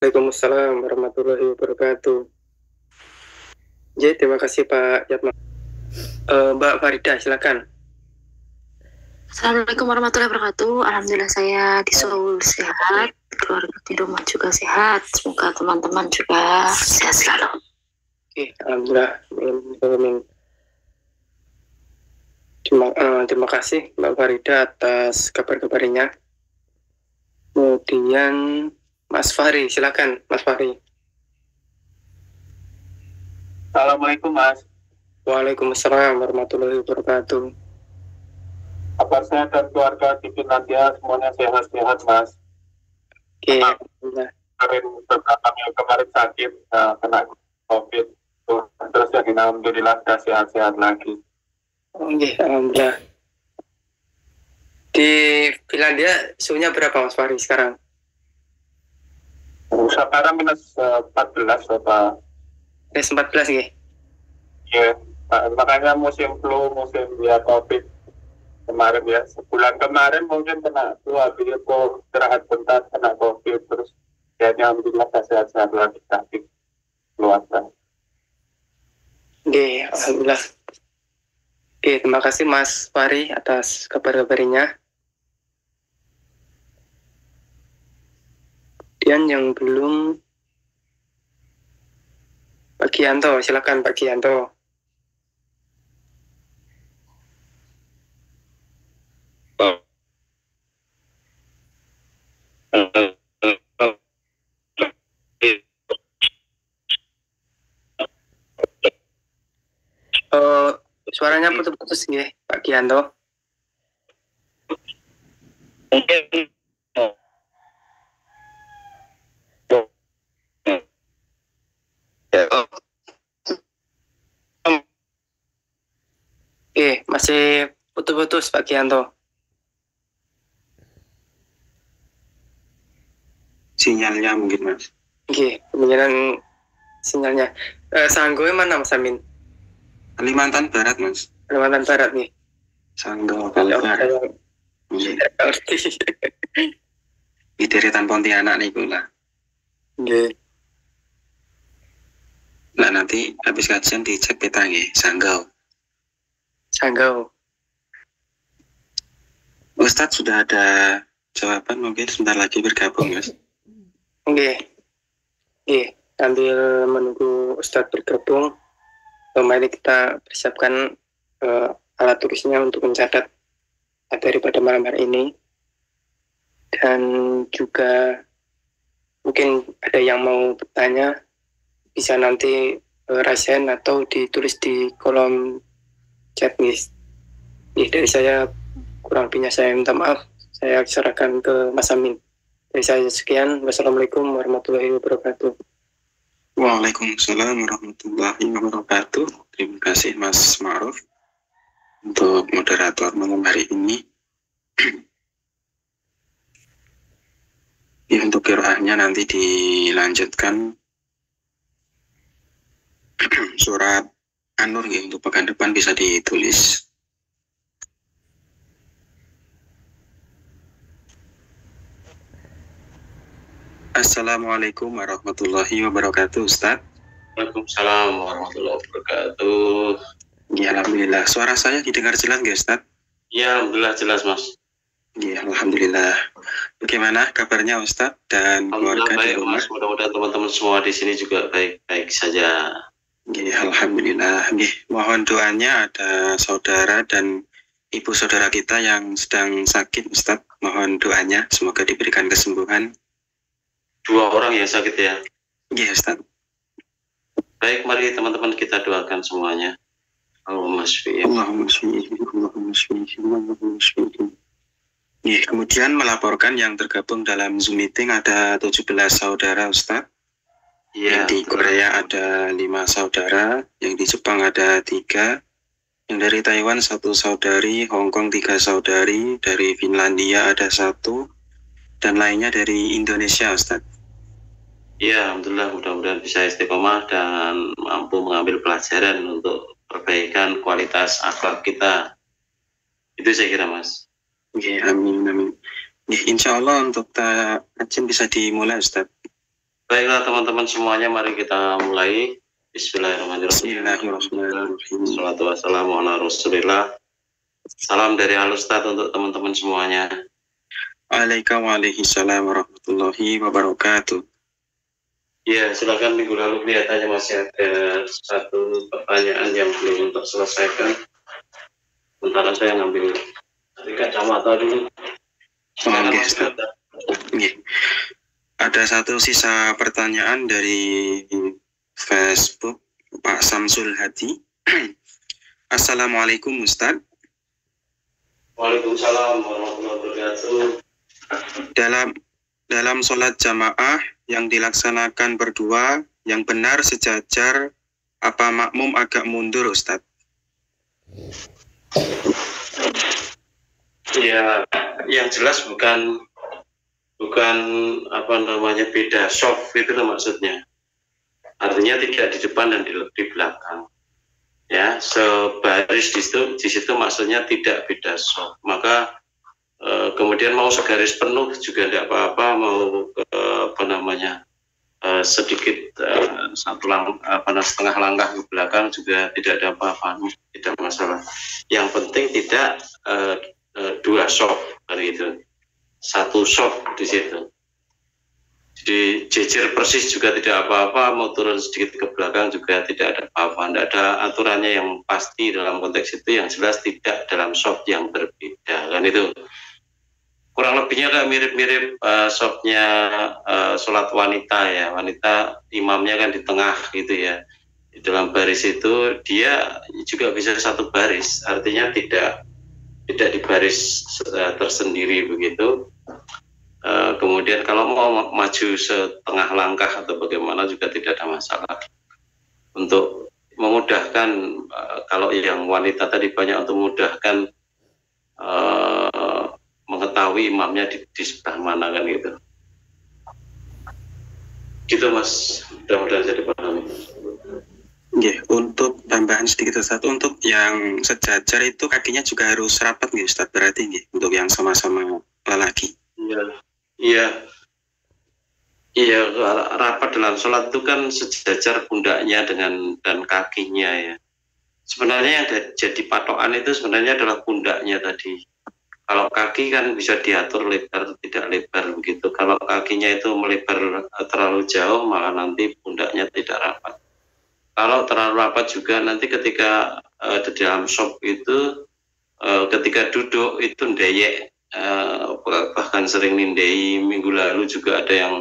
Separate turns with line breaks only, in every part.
Waalaikumsalam warahmatullahi wabarakatuh. Jadi terima kasih Pak Yatma. Mbak Farida, silakan.
Assalamualaikum warahmatullahi wabarakatuh. Alhamdulillah saya di Seoul sehat, keluarga di rumah juga sehat. Semoga teman-teman juga sehat selalu.
Oke, alhamdulillah. Terima kasih Mbak Farida atas kabar-kabarnya. Kemudian Mas Fahri, silakan Mas Fahri.
Assalamualaikum Mas.
Waalaikumsalam warahmatullahi wabarakatuh.
Kabar saya dan keluarga di Finlandia semuanya sehat-sehat Mas.
Oke, alhamdulillah.
Kemarin sakit kena COVID, terus yang ini alhamdulillah sudah sehat-sehat lagi.
Oke, alhamdulillah. Di Finlandia suhunya berapa Mas Fahri sekarang?
Sekarang minus 14 Bapak.
Minus 14 ya?
Iya, makanya musim flu, musim COVID kemarin ya. Sebulan kemarin mungkin kena flu, habis itu istirahat bentar kena COVID, terus ya alhamdulillah sehat-sehat lagi sakit keluarga.
Oke, alhamdulillah. Oke, terima kasih Mas Fahri atas kabar-kabarnya. Kemudian yang belum, Pak Gianto, silakan Pak Gianto. Suaranya putus-putus ya, Pak Gianto. Oke, masih putus-putus Pak Gianto.
Sinyalnya mungkin Mas.
Oke, kemungkinan sinyalnya. Sanggoe mana Mas Amin?
Kalimantan Barat Mas.
Kalimantan Barat nih.
Sanggo Kalbar. Di deretan Pontianak nih pula.
Oke.
Nah nanti habis kajian dicek peta nggih, Sanggau.
Sanggau.
Ustadz sudah ada jawaban, mungkin sebentar lagi bergabung Mas.
Oke. Oke, sambil menunggu Ustadz bergabung, mari kita persiapkan alat tulisnya untuk mencatat daripada malam hari ini. Dan juga mungkin ada yang mau bertanya, bisa nanti rasain atau ditulis di kolom chat nih. Dari saya kurang lebihnya saya minta maaf. Saya serahkan ke Mas Amin. Dari saya sekian. Wassalamualaikum warahmatullahi wabarakatuh.
Waalaikumsalam warahmatullahi wabarakatuh. Terima kasih Mas Ma'ruf untuk moderator malam hari ini. Ya, untuk qiraahnya nanti dilanjutkan surat An-Nur ya, untuk pekan depan bisa ditulis. Assalamualaikum warahmatullahi wabarakatuh, Ustadz.
Waalaikumsalam warahmatullahi wabarakatuh.
Ya, alhamdulillah. Suara saya didengar jelas nggak, Ustadz?
Ya, alhamdulillah jelas, Mas.
Ya, alhamdulillah. Bagaimana kabarnya, Ustadz dan keluarga
baik,
di rumah?
Mas. Mudah-mudahan teman-teman semua di sini juga baik-baik saja.
Ya, alhamdulillah. Mohon doanya, ada saudara dan ibu saudara kita yang sedang sakit, Ustadz. Mohon doanya, semoga diberikan kesembuhan.
2 orang yang sakit ya?
Iya, Ustaz.
Baik, mari teman-teman kita doakan semuanya. Allahumma shfi.
Ya, kemudian melaporkan yang tergabung dalam Zoom meeting ada 17 saudara, Ustaz.
Ya,
yang di Korea ada 5 saudara, yang di Jepang ada 3, yang dari Taiwan 1 saudari, Hong Kong 3 saudari, dari Finlandia ada 1, dan lainnya dari Indonesia, Ustaz.
Ya, alhamdulillah, mudah-mudahan bisa istiqomah dan mampu mengambil pelajaran untuk perbaikan kualitas akhlak kita. Itu saya kira, Mas.
Oke, amin, amin. Insya Allah untuk kajian bisa dimulai, Ustaz.
Baiklah teman-teman semuanya, mari kita mulai. Bismillahirrahmanirrahim. Wassalatu wassalamu ala Rasulillah. Salam dari Al-Ustadz untuk teman-teman semuanya.
Waalaikumsalam warahmatullahi wabarakatuh.
Ya, silakan. Minggu lalu kelihatannya masih ada satu pertanyaan yang belum terselesaikan. Sementara saya ngambil kacamata dulu.
Oke, Ustaz. Ada satu sisa pertanyaan dari Facebook, Pak Samsul Hadi. Assalamualaikum Ustaz.
Waalaikumsalam warahmatullahi wabarakatuh.
Dalam sholat jamaah yang dilaksanakan berdua, yang benar sejajar, apa makmum agak mundur, Ustaz?
Ya, yang jelas bukan beda soft itu maksudnya. Artinya tidak di depan dan di belakang. Ya, sebaris di situ maksudnya tidak beda soft. Maka kemudian mau segaris penuh juga tidak apa-apa, mau sedikit setengah langkah ke belakang juga tidak ada apa-apa, tidak masalah. Yang penting tidak dua soft kan gitu, satu soft di situ. Jadi jejer persis juga tidak apa-apa, mau turun sedikit ke belakang juga tidak ada apa-apa. Tidak ada aturannya yang pasti dalam konteks itu, yang jelas tidak dalam soft yang berbeda kan itu. Kurang lebihnya kan mirip-mirip softnya sholat wanita ya. Wanita imamnya kan di tengah gitu ya. Di dalam baris itu dia juga bisa satu baris, artinya tidak di baris tersendiri begitu. Kemudian kalau mau maju setengah langkah atau bagaimana juga tidak ada masalah. Untuk memudahkan, kalau yang wanita tadi banyak untuk memudahkan mengetahui imamnya di sebelah mana kan gitu. Gitu Mas, mudah-mudahan saya dipahami.
Ya, untuk tambahan sedikit Ustaz, untuk yang sejajar itu kakinya juga harus rapat nih Ustaz, berarti nih, untuk yang sama-sama lelaki. Iya, rapat dalam sholat itu kan sejajar pundaknya dan kakinya ya. Sebenarnya yang jadi patokan itu sebenarnya adalah pundaknya tadi. Kalau kaki kan bisa diatur lebar tidak lebar begitu. Kalau kakinya itu melebar terlalu jauh, maka nanti pundaknya tidak rapat. Kalau terlalu rapat juga nanti ketika di dalam shop itu ketika duduk itu ndeyek, bahkan sering nindei. Minggu lalu juga ada yang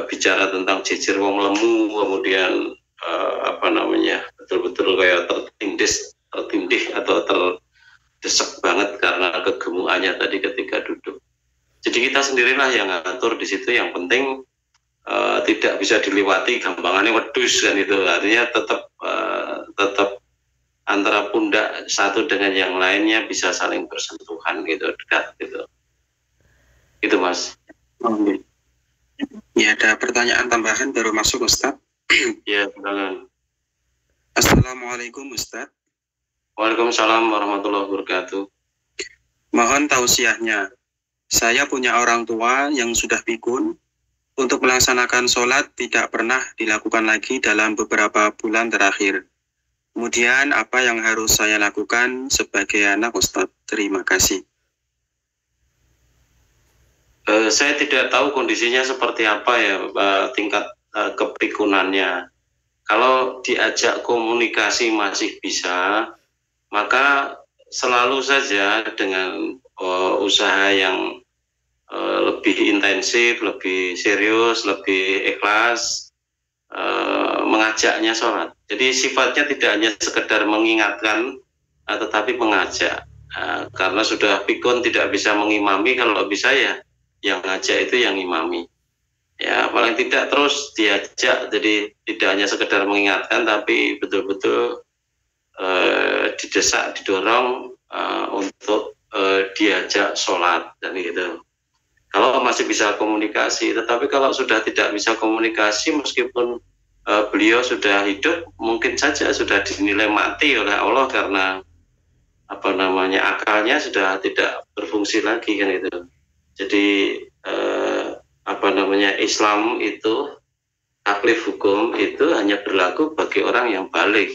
bicara tentang jejer wong lemu, kemudian betul-betul kayak tertindih atau terdesak banget karena kegemukannya tadi ketika duduk. Jadi kita sendirilah yang ngatur di situ. Yang penting tidak bisa dilewati, gampangannya wedus kan itu. Artinya tetap antara pundak satu dengan yang lainnya bisa saling bersentuhan gitu, dekat gitu. Itu Mas. Ya, ada pertanyaan tambahan baru masuk Ustaz.
Ya, silakan.
Assalamualaikum Ustaz.
Waalaikumsalam warahmatullahi wabarakatuh.
Mohon tausiahnya. Saya punya orang tua yang sudah pikun. Untuk melaksanakan sholat tidak pernah dilakukan lagi dalam beberapa bulan terakhir. Kemudian apa yang harus saya lakukan sebagai anak Ustaz? Terima kasih.
Saya tidak tahu kondisinya seperti apa ya, tingkat kepikunannya. Kalau diajak komunikasi masih bisa, maka selalu saja dengan usaha yang lebih intensif, lebih serius, lebih ikhlas, mengajaknya sholat. Jadi sifatnya tidak hanya sekedar mengingatkan, tetapi mengajak. Karena sudah pikun tidak bisa mengimami, kalau bisa ya yang ngajak itu yang imami. Ya paling tidak terus diajak, jadi tidak hanya sekedar mengingatkan, tapi betul-betul didesak, didorong untuk diajak sholat dan gitu. Kalau masih bisa komunikasi, tetapi kalau sudah tidak bisa komunikasi, meskipun beliau sudah hidup, mungkin saja sudah dinilai mati oleh Allah karena akalnya sudah tidak berfungsi lagi kan itu. Jadi Islam itu taklif hukum itu hanya berlaku bagi orang yang balik,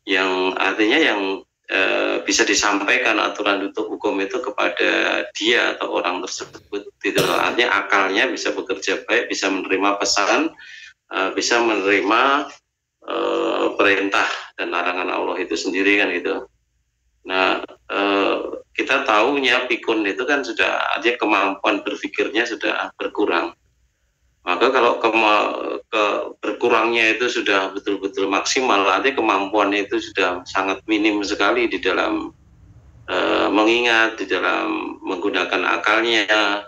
yang artinya yang bisa disampaikan aturan untuk hukum itu kepada dia atau orang tersebut. Itu artinya akalnya bisa bekerja baik, bisa menerima pesan, bisa menerima perintah dan larangan Allah itu sendiri kan gitu. Nah, kita tahunya pikun itu kan sudah artinya kemampuan berpikirnya sudah berkurang. Maka kalau berkurangnya itu sudah betul-betul maksimal, artinya kemampuannya itu sudah sangat minim sekali di dalam mengingat, di dalam menggunakan akalnya,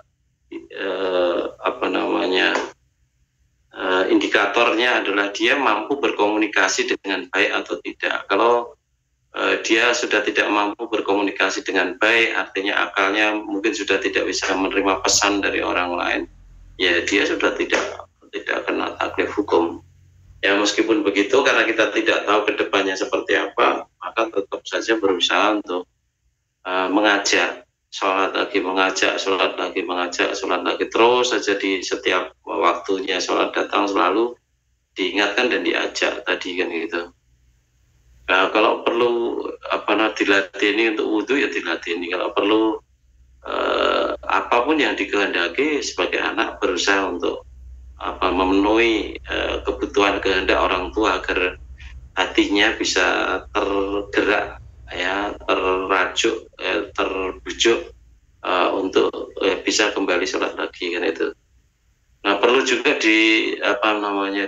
indikatornya adalah dia mampu berkomunikasi dengan baik atau tidak. Kalau dia sudah tidak mampu berkomunikasi dengan baik, artinya akalnya mungkin sudah tidak bisa menerima pesan dari orang lain, ya dia sudah tidak kena taklif hukum. Ya meskipun begitu, karena kita tidak tahu kedepannya seperti apa, maka tetap saja berusaha untuk mengajak, sholat lagi mengajak, sholat lagi mengajak, sholat lagi, terus saja di setiap waktunya sholat datang selalu diingatkan dan diajak tadi kan gitu. Nah, kalau perlu dilatih untuk wudhu ya dilatih. Kalau perlu apapun yang dikehendaki sebagai anak berusaha untuk memenuhi kebutuhan kehendak orang tua agar hatinya bisa tergerak, ya, terrajuk, terbujuk untuk bisa kembali sholat lagi kan itu. Nah, perlu juga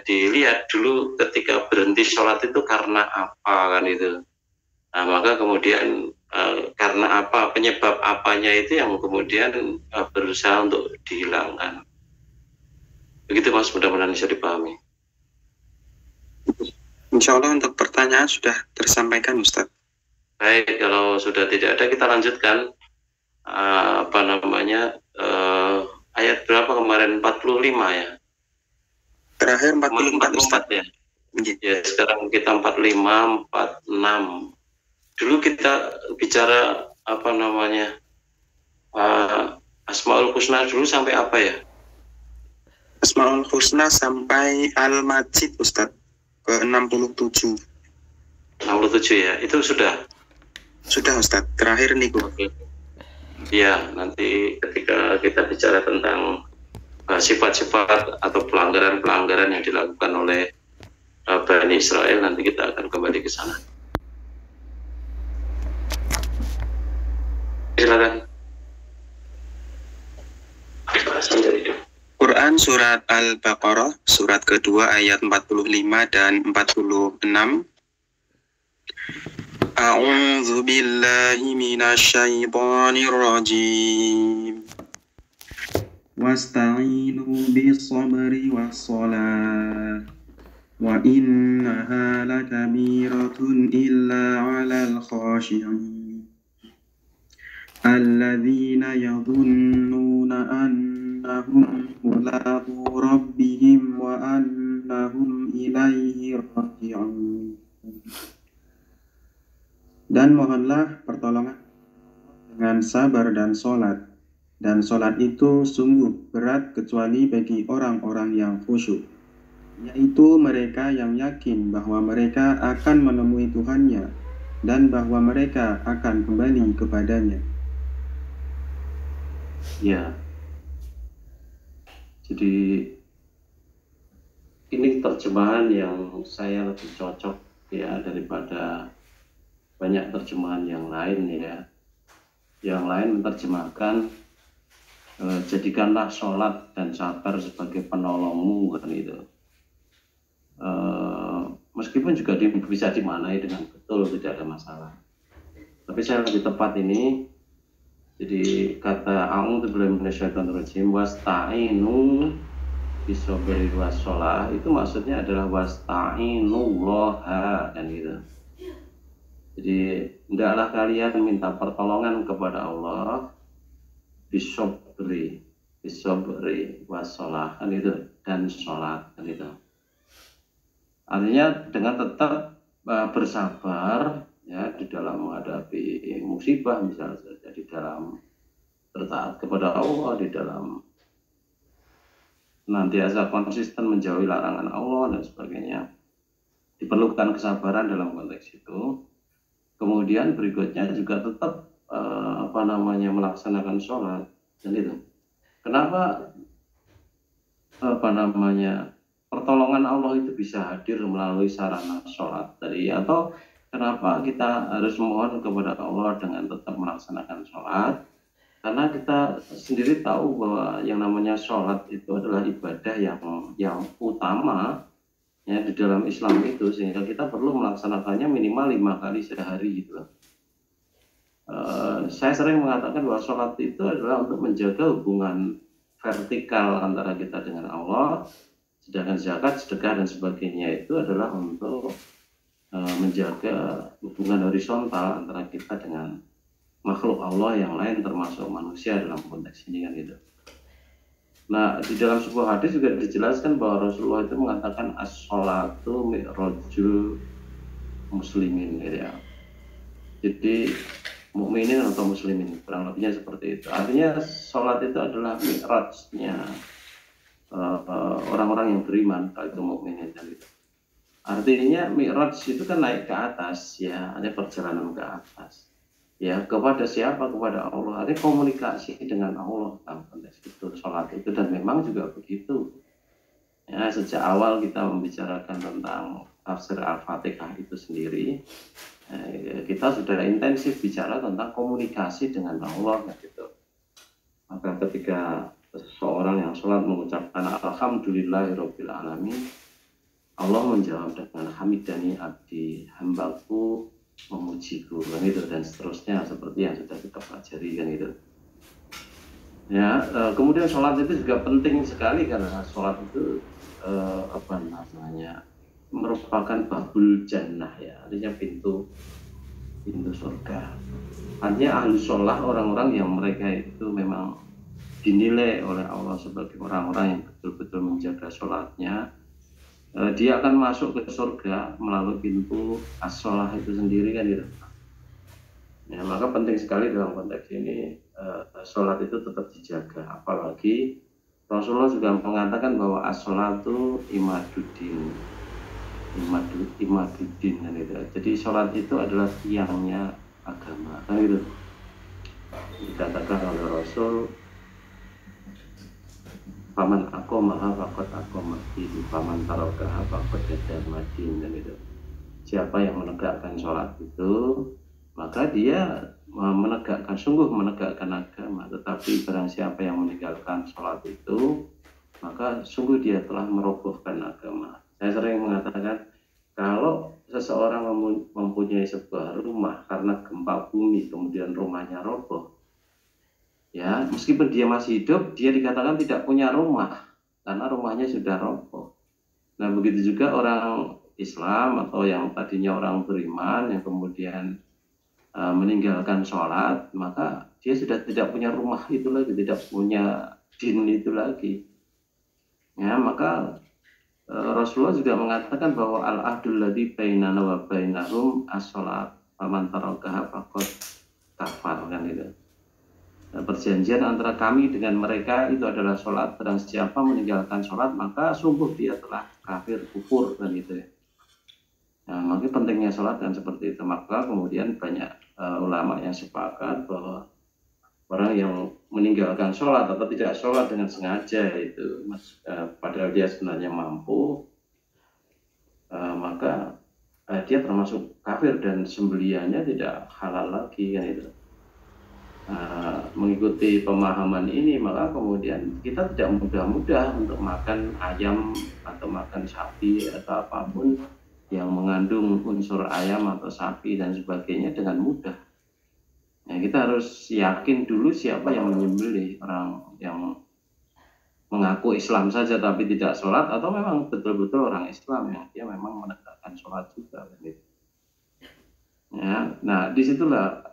dilihat dulu ketika berhenti sholat itu karena apa kan itu. Nah, maka kemudian karena apa, penyebab apanya itu yang kemudian berusaha untuk dihilangkan. Begitu Mas, mudah-mudahan bisa dipahami.
Insya Allah untuk pertanyaan sudah tersampaikan Ustaz.
Baik, kalau sudah tidak ada kita lanjutkan ayat berapa kemarin, 45 ya?
Terakhir 44 Ustaz.
Ya. Ya, sekarang kita 45, 46. Dulu kita bicara Asmaul Husna dulu sampai apa ya?
Asmaul Husna sampai Al-Majid Ustaz, ke 67.
67 ya, itu sudah?
Sudah Ustaz, terakhir nih Bu.
Oke. Ya, nanti ketika kita bicara tentang sifat-sifat atau pelanggaran-pelanggaran yang dilakukan oleh Bani Israel, nanti kita akan kembali ke sana. Silakan.
Quran surat Al-Baqarah, surat kedua ayat 45 dan 46. A'udzu billahi minasy syaithanir rajim. Wasta'inu bis-sabri was-shalah wa innaha lakabiratun illa 'alal khashi'in alladzina yadhunnuna annahum mulaqu rabbihim wa annahum ilaihi raji'un. Dan mohonlah pertolongan dengan sabar dan sholat itu sungguh berat kecuali bagi orang-orang yang khusyuk, yaitu mereka yang yakin bahwa mereka akan menemui Tuhannya dan bahwa mereka akan kembali kepadanya.
Ya, jadi ini terjemahan yang saya lebih cocok ya daripada banyak terjemahan yang lain ya. Yang lain menerjemahkan jadikanlah sholat dan sabar sebagai penolongmu kan itu. Meskipun juga bisa dimaknai dengan betul, tidak ada masalah. Tapi saya lebih tepat ini. Jadi kata a'udzu billahi minasyaitonir rajim wasta'inu bis-sabri was-shalah itu maksudnya adalah wasta'inullaha kan gitu. Jadi hendaklah kalian minta pertolongan kepada Allah bis-sabri was-shalah kan itu, dan sholat kan itu. Artinya dengan tetap bersabar ya di dalam menghadapi musibah, misalnya saja di dalam bertaat kepada Allah, di dalam
senantiasa konsisten menjauhi larangan Allah dan sebagainya. Diperlukan kesabaran dalam konteks itu. Kemudian berikutnya juga tetap melaksanakan sholat dan itu. Kenapa pertolongan Allah itu bisa hadir melalui sarana sholat tadi, atau kenapa kita harus memohon kepada Allah dengan tetap melaksanakan sholat? Karena kita sendiri tahu bahwa yang namanya sholat itu adalah ibadah yang utama ya di dalam Islam itu, sehingga kita perlu melaksanakannya minimal 5 kali sehari gitu. Saya sering mengatakan bahwa sholat itu adalah untuk menjaga hubungan vertikal antara kita dengan Allah, sedangkan zakat, sedekah dan sebagainya itu adalah untuk menjaga hubungan horizontal antara kita dengan makhluk Allah yang lain, termasuk manusia dalam konteks ini kan gitu. Nah, di dalam sebuah hadis juga dijelaskan bahwa Rasulullah itu mengatakan as-sholatu mi'rajul muslimin gitu ya. Jadi mukminin atau muslimin, kurang lebihnya seperti itu. Artinya sholat itu adalah mi'rajnya orang-orang yang beriman, kalau itu mukminin dan itu. Artinya mi'raj itu kan naik ke atas ya, ada perjalanan ke atas. Ya, kepada siapa? Kepada Allah. Artinya komunikasi dengan Allah dalam konteks itu sholat itu, dan memang juga begitu. Ya, sejak awal kita membicarakan tentang tafsir Al-Fatihah itu sendiri, kita sudah intensif bicara tentang komunikasi dengan Allah gitu. Maka ketika seseorang yang sholat mengucapkan alhamdulillahirabbil alamin, Allah menjawab dengan hamidani abdi, hambaku memujiku kan itu, dan seterusnya seperti yang sudah kita pelajari kan itu. Ya, kemudian sholat itu juga penting sekali karena sholat itu merupakan babul jannah ya, artinya pintu surga. Artinya ahli sholat orang-orang yang mereka itu memang dinilai oleh Allah sebagai orang-orang yang betul-betul menjaga sholatnya, dia akan masuk ke surga melalui pintu as-sholah itu sendiri kan gitu. Ya, maka penting sekali dalam konteks ini sholat itu tetap dijaga, apalagi Rasulullah juga mengatakan bahwa as-sholatu imaduddin kan gitu. Jadi sholat itu adalah tiangnya agama kan gitu. Dikatakan oleh Rasul, paman aqomaha faqad aqomaddin, paman tarakaha faqad qadamaddin dan itu. Siapa yang menegakkan sholat itu, maka dia sungguh menegakkan agama. Tetapi barang siapa yang meninggalkan sholat itu, maka sungguh dia telah merobohkan agama. Saya sering mengatakan, kalau seseorang mempunyai sebuah rumah karena gempa bumi kemudian rumahnya roboh, ya, meskipun dia masih hidup, dia dikatakan tidak punya rumah karena rumahnya sudah roboh. Nah, begitu juga orang Islam atau yang tadinya orang beriman yang kemudian meninggalkan sholat, maka dia sudah tidak punya rumah itu lagi, tidak punya din itu lagi. Ya, maka Rasulullah juga mengatakan bahwa al-ahdul ladzi bainana wa bainahum as-sholat, faman tarakaha faqad kafar kan itu. Perjanjian antara kami dengan mereka itu adalah sholat. Barang siapa meninggalkan sholat, maka sungguh dia telah kafir, kufur dan itu ya. Nah, makanya pentingnya sholat dan seperti itu. Maka kemudian banyak ulama yang sepakat bahwa orang yang meninggalkan sholat atau tidak sholat dengan sengaja itu, padahal dia sebenarnya mampu, maka dia termasuk kafir dan sembeliannya tidak halal lagi kan itu. Mengikuti pemahaman ini, maka kemudian kita tidak mudah-mudah untuk makan ayam atau makan sapi atau apapun yang mengandung unsur ayam atau sapi dan sebagainya dengan mudah. Ya, kita harus yakin dulu siapa yang menyembelih, orang yang mengaku Islam saja tapi tidak sholat, atau memang betul-betul orang Islam yang dia memang menegakkan sholat juga gitu. Ya, nah disitulah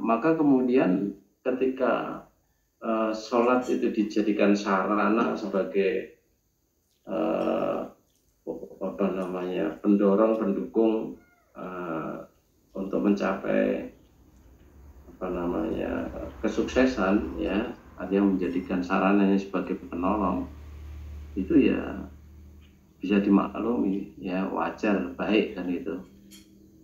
maka kemudian ketika sholat itu dijadikan sarana sebagai pendorong, pendukung untuk mencapai kesuksesan ya, artinya menjadikan sarananya sebagai penolong, itu ya bisa dimaklumi, ya wajar, baik kan itu.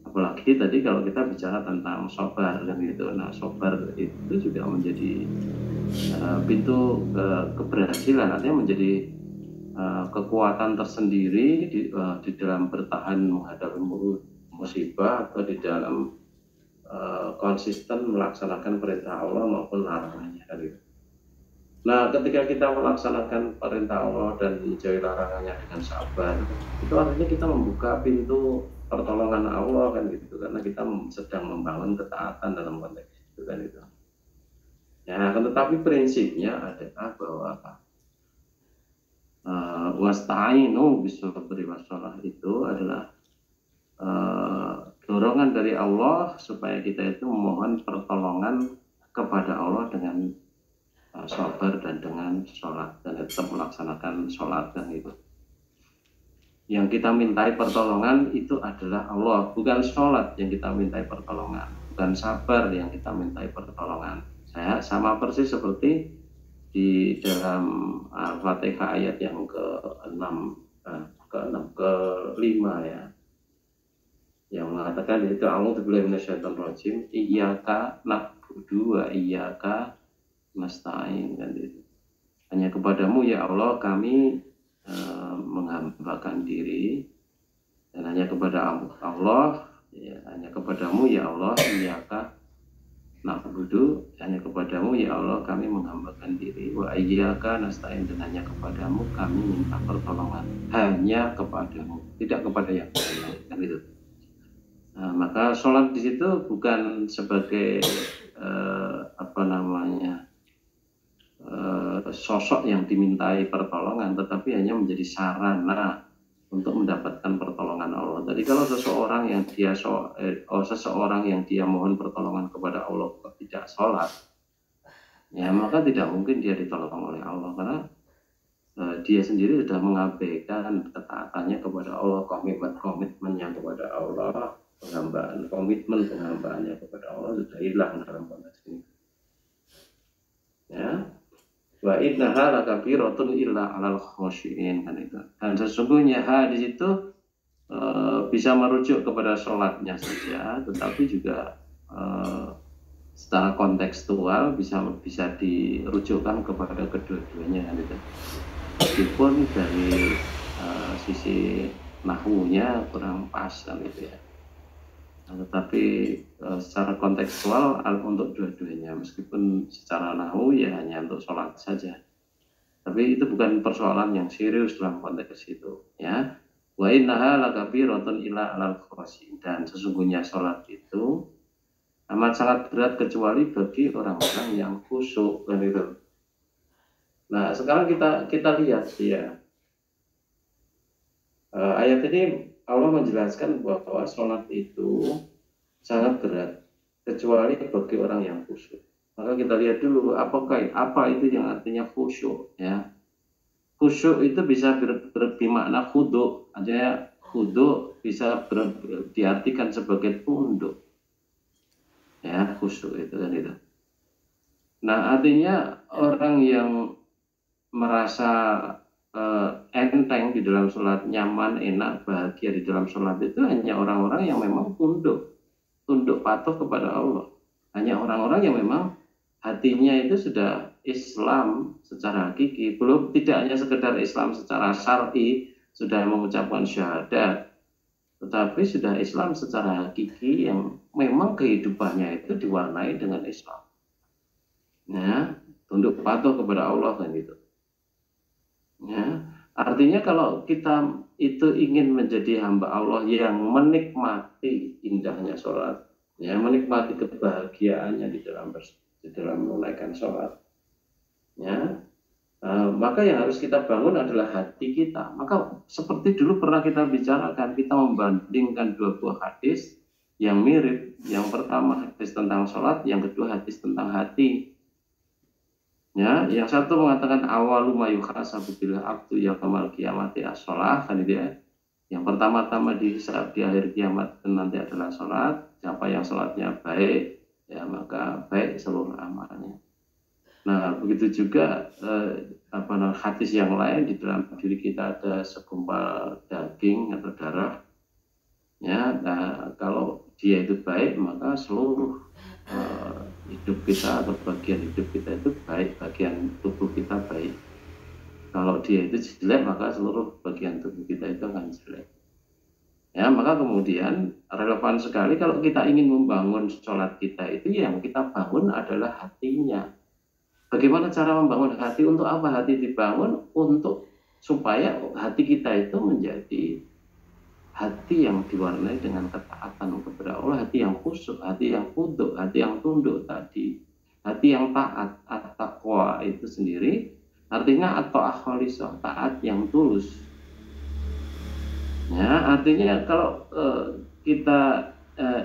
Apalagi tadi kalau kita bicara tentang sabar kan gitu. Nah, sabar itu juga menjadi pintu keberhasilan, artinya menjadi kekuatan tersendiri di dalam bertahan menghadapi musibah atau di dalam konsisten melaksanakan perintah Allah maupun larangannya kan gitu. Nah, ketika kita melaksanakan perintah Allah dan menjauhi larangannya dengan sabar, itu artinya kita membuka pintu pertolongan Allah kan gitu, karena kita sedang membangun ketaatan dalam konteks itu kan itu. Ya, tetapi prinsipnya adalah bahwa wasta'inu bis-sabri was-shalah itu adalah dorongan dari Allah supaya kita itu memohon pertolongan kepada Allah dengan sabar dan dengan sholat, dan tetap melaksanakan sholat dan itu. Yang kita mintai pertolongan itu adalah Allah, bukan sholat yang kita mintai pertolongan, bukan sabar yang kita mintai pertolongan. Saya sama persis seperti di dalam Al-Fatihah ayat yang ke-5 ya, yang mengatakan itu a'udzubillahi minasyaitonir rajim, iyyaka na'budu wa iyyaka nasta'in kan itu. Hanya kepadamu ya Allah kami menghambakan diri, dan hanya kepada Allah ya, hanya kepadamu ya Allah iyyaka na'budu, hanya kepadamu ya Allah kami menghambakan diri, wa iyyaka nasta'in, dan hanya kepadamu kami minta pertolongan, hanya kepadamu, tidak kepada yang lain kan itu. Nah, maka sholat di situ bukan sebagai sosok yang dimintai pertolongan, tetapi hanya menjadi sarana untuk mendapatkan pertolongan Allah. Jadi kalau seseorang yang dia mohon pertolongan kepada Allah tidak sholat, ya maka tidak mungkin dia ditolong oleh Allah, karena dia sendiri sudah mengabaikan ketaatannya kepada Allah, komitmennya kepada Allah, komitmen penghambaannya kepada Allah sudah hilang dalam konteks ini. Ya. Wa innaha lakabiratun illa 'alal khoshiin kan itu. Dan sesungguhnya di situ bisa merujuk kepada sholatnya saja, tetapi juga secara kontekstual bisa dirujukkan kepada kedua-duanya kan itu. Meskipun dari sisi nahwunya kurang pas kan itu ya. Tetapi secara kontekstual untuk dua-duanya, meskipun secara nahwu ya hanya untuk sholat saja, tapi itu bukan persoalan yang serius dalam konteks itu ya. Wa innaha lakabiratun illa 'alal khoshiin, dan sesungguhnya sholat itu amat sangat berat kecuali bagi orang-orang yang khusyuk kan itu. Nah sekarang kita lihat ya, ayat ini Allah menjelaskan bahwa sholat itu sangat berat kecuali bagi orang yang khusyuk. Maka kita lihat dulu apa itu yang artinya khusyuk ya. Khusyuk itu bisa bermakna khudu, aja khudu bisa diartikan sebagai tunduk. Ya, khusyuk itu kan itu. Nah, artinya orang yang merasa enteng di dalam sholat, nyaman, enak, bahagia di dalam sholat itu hanya orang-orang yang memang tunduk patuh kepada Allah. Hanya orang-orang yang memang hatinya itu sudah Islam secara hakiki, tidak hanya sekedar Islam secara syar'i, sudah mengucapkan syahadat, tetapi sudah Islam secara hakiki yang memang kehidupannya itu diwarnai dengan Islam. Nah, tunduk patuh kepada Allah kan itu. Ya, artinya kalau kita itu ingin menjadi hamba Allah yang menikmati indahnya sholat, ya menikmati kebahagiaannya di dalam menunaikan sholat, ya, maka yang harus kita bangun adalah hati kita. Maka seperti dulu pernah kita bicarakan, kita membandingkan dua buah hadis yang mirip. Yang pertama hadis tentang sholat, yang kedua hadis tentang hati. Ya, yang satu mengatakan awalu ma yuhasabu bil abdu yaumal qiyamati as-shalah kan dia. Yang pertama-tama di akhir kiamat nanti adalah sholat. Siapa yang sholatnya baik, ya maka baik seluruh amalnya. Nah, begitu juga hadis yang lain, di dalam diri kita ada segumpal daging atau darah. Ya, nah, kalau dia itu baik, maka seluruh hidup kita atau bagian hidup kita itu baik, bagian tubuh kita baik. Kalau dia itu jelek, maka seluruh bagian tubuh kita itu akan jelek. Ya, maka kemudian relevan sekali kalau kita ingin membangun sholat kita itu, yang kita bangun adalah hatinya. Bagaimana cara membangun hati? Untuk apa hati dibangun? Untuk supaya hati kita itu menjadi hati yang diwarnai dengan ketaatan kepada Allah, hati yang khusyuk, hati yang khudu', hati yang tunduk tadi, hati yang taat. At-taqwa itu sendiri artinya at-ta'ah khalisah, taat yang tulus. Ya, artinya kalau kita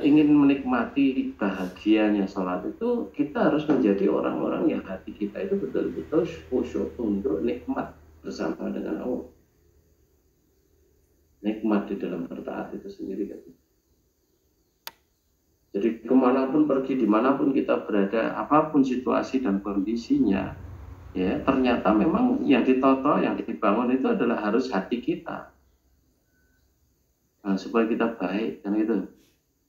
ingin menikmati bahagianya sholat itu, kita harus menjadi orang-orang yang hati kita itu betul-betul khusyuk, tunduk, nikmat bersama dengan Allah. Nikmat di dalam bertaat itu sendiri kan. Jadi kemanapun pergi, dimanapun kita berada, apapun situasi dan kondisinya, ya ternyata memang yang ditoto, yang dibangun itu adalah harus hati kita. Nah, supaya kita baik kan itu.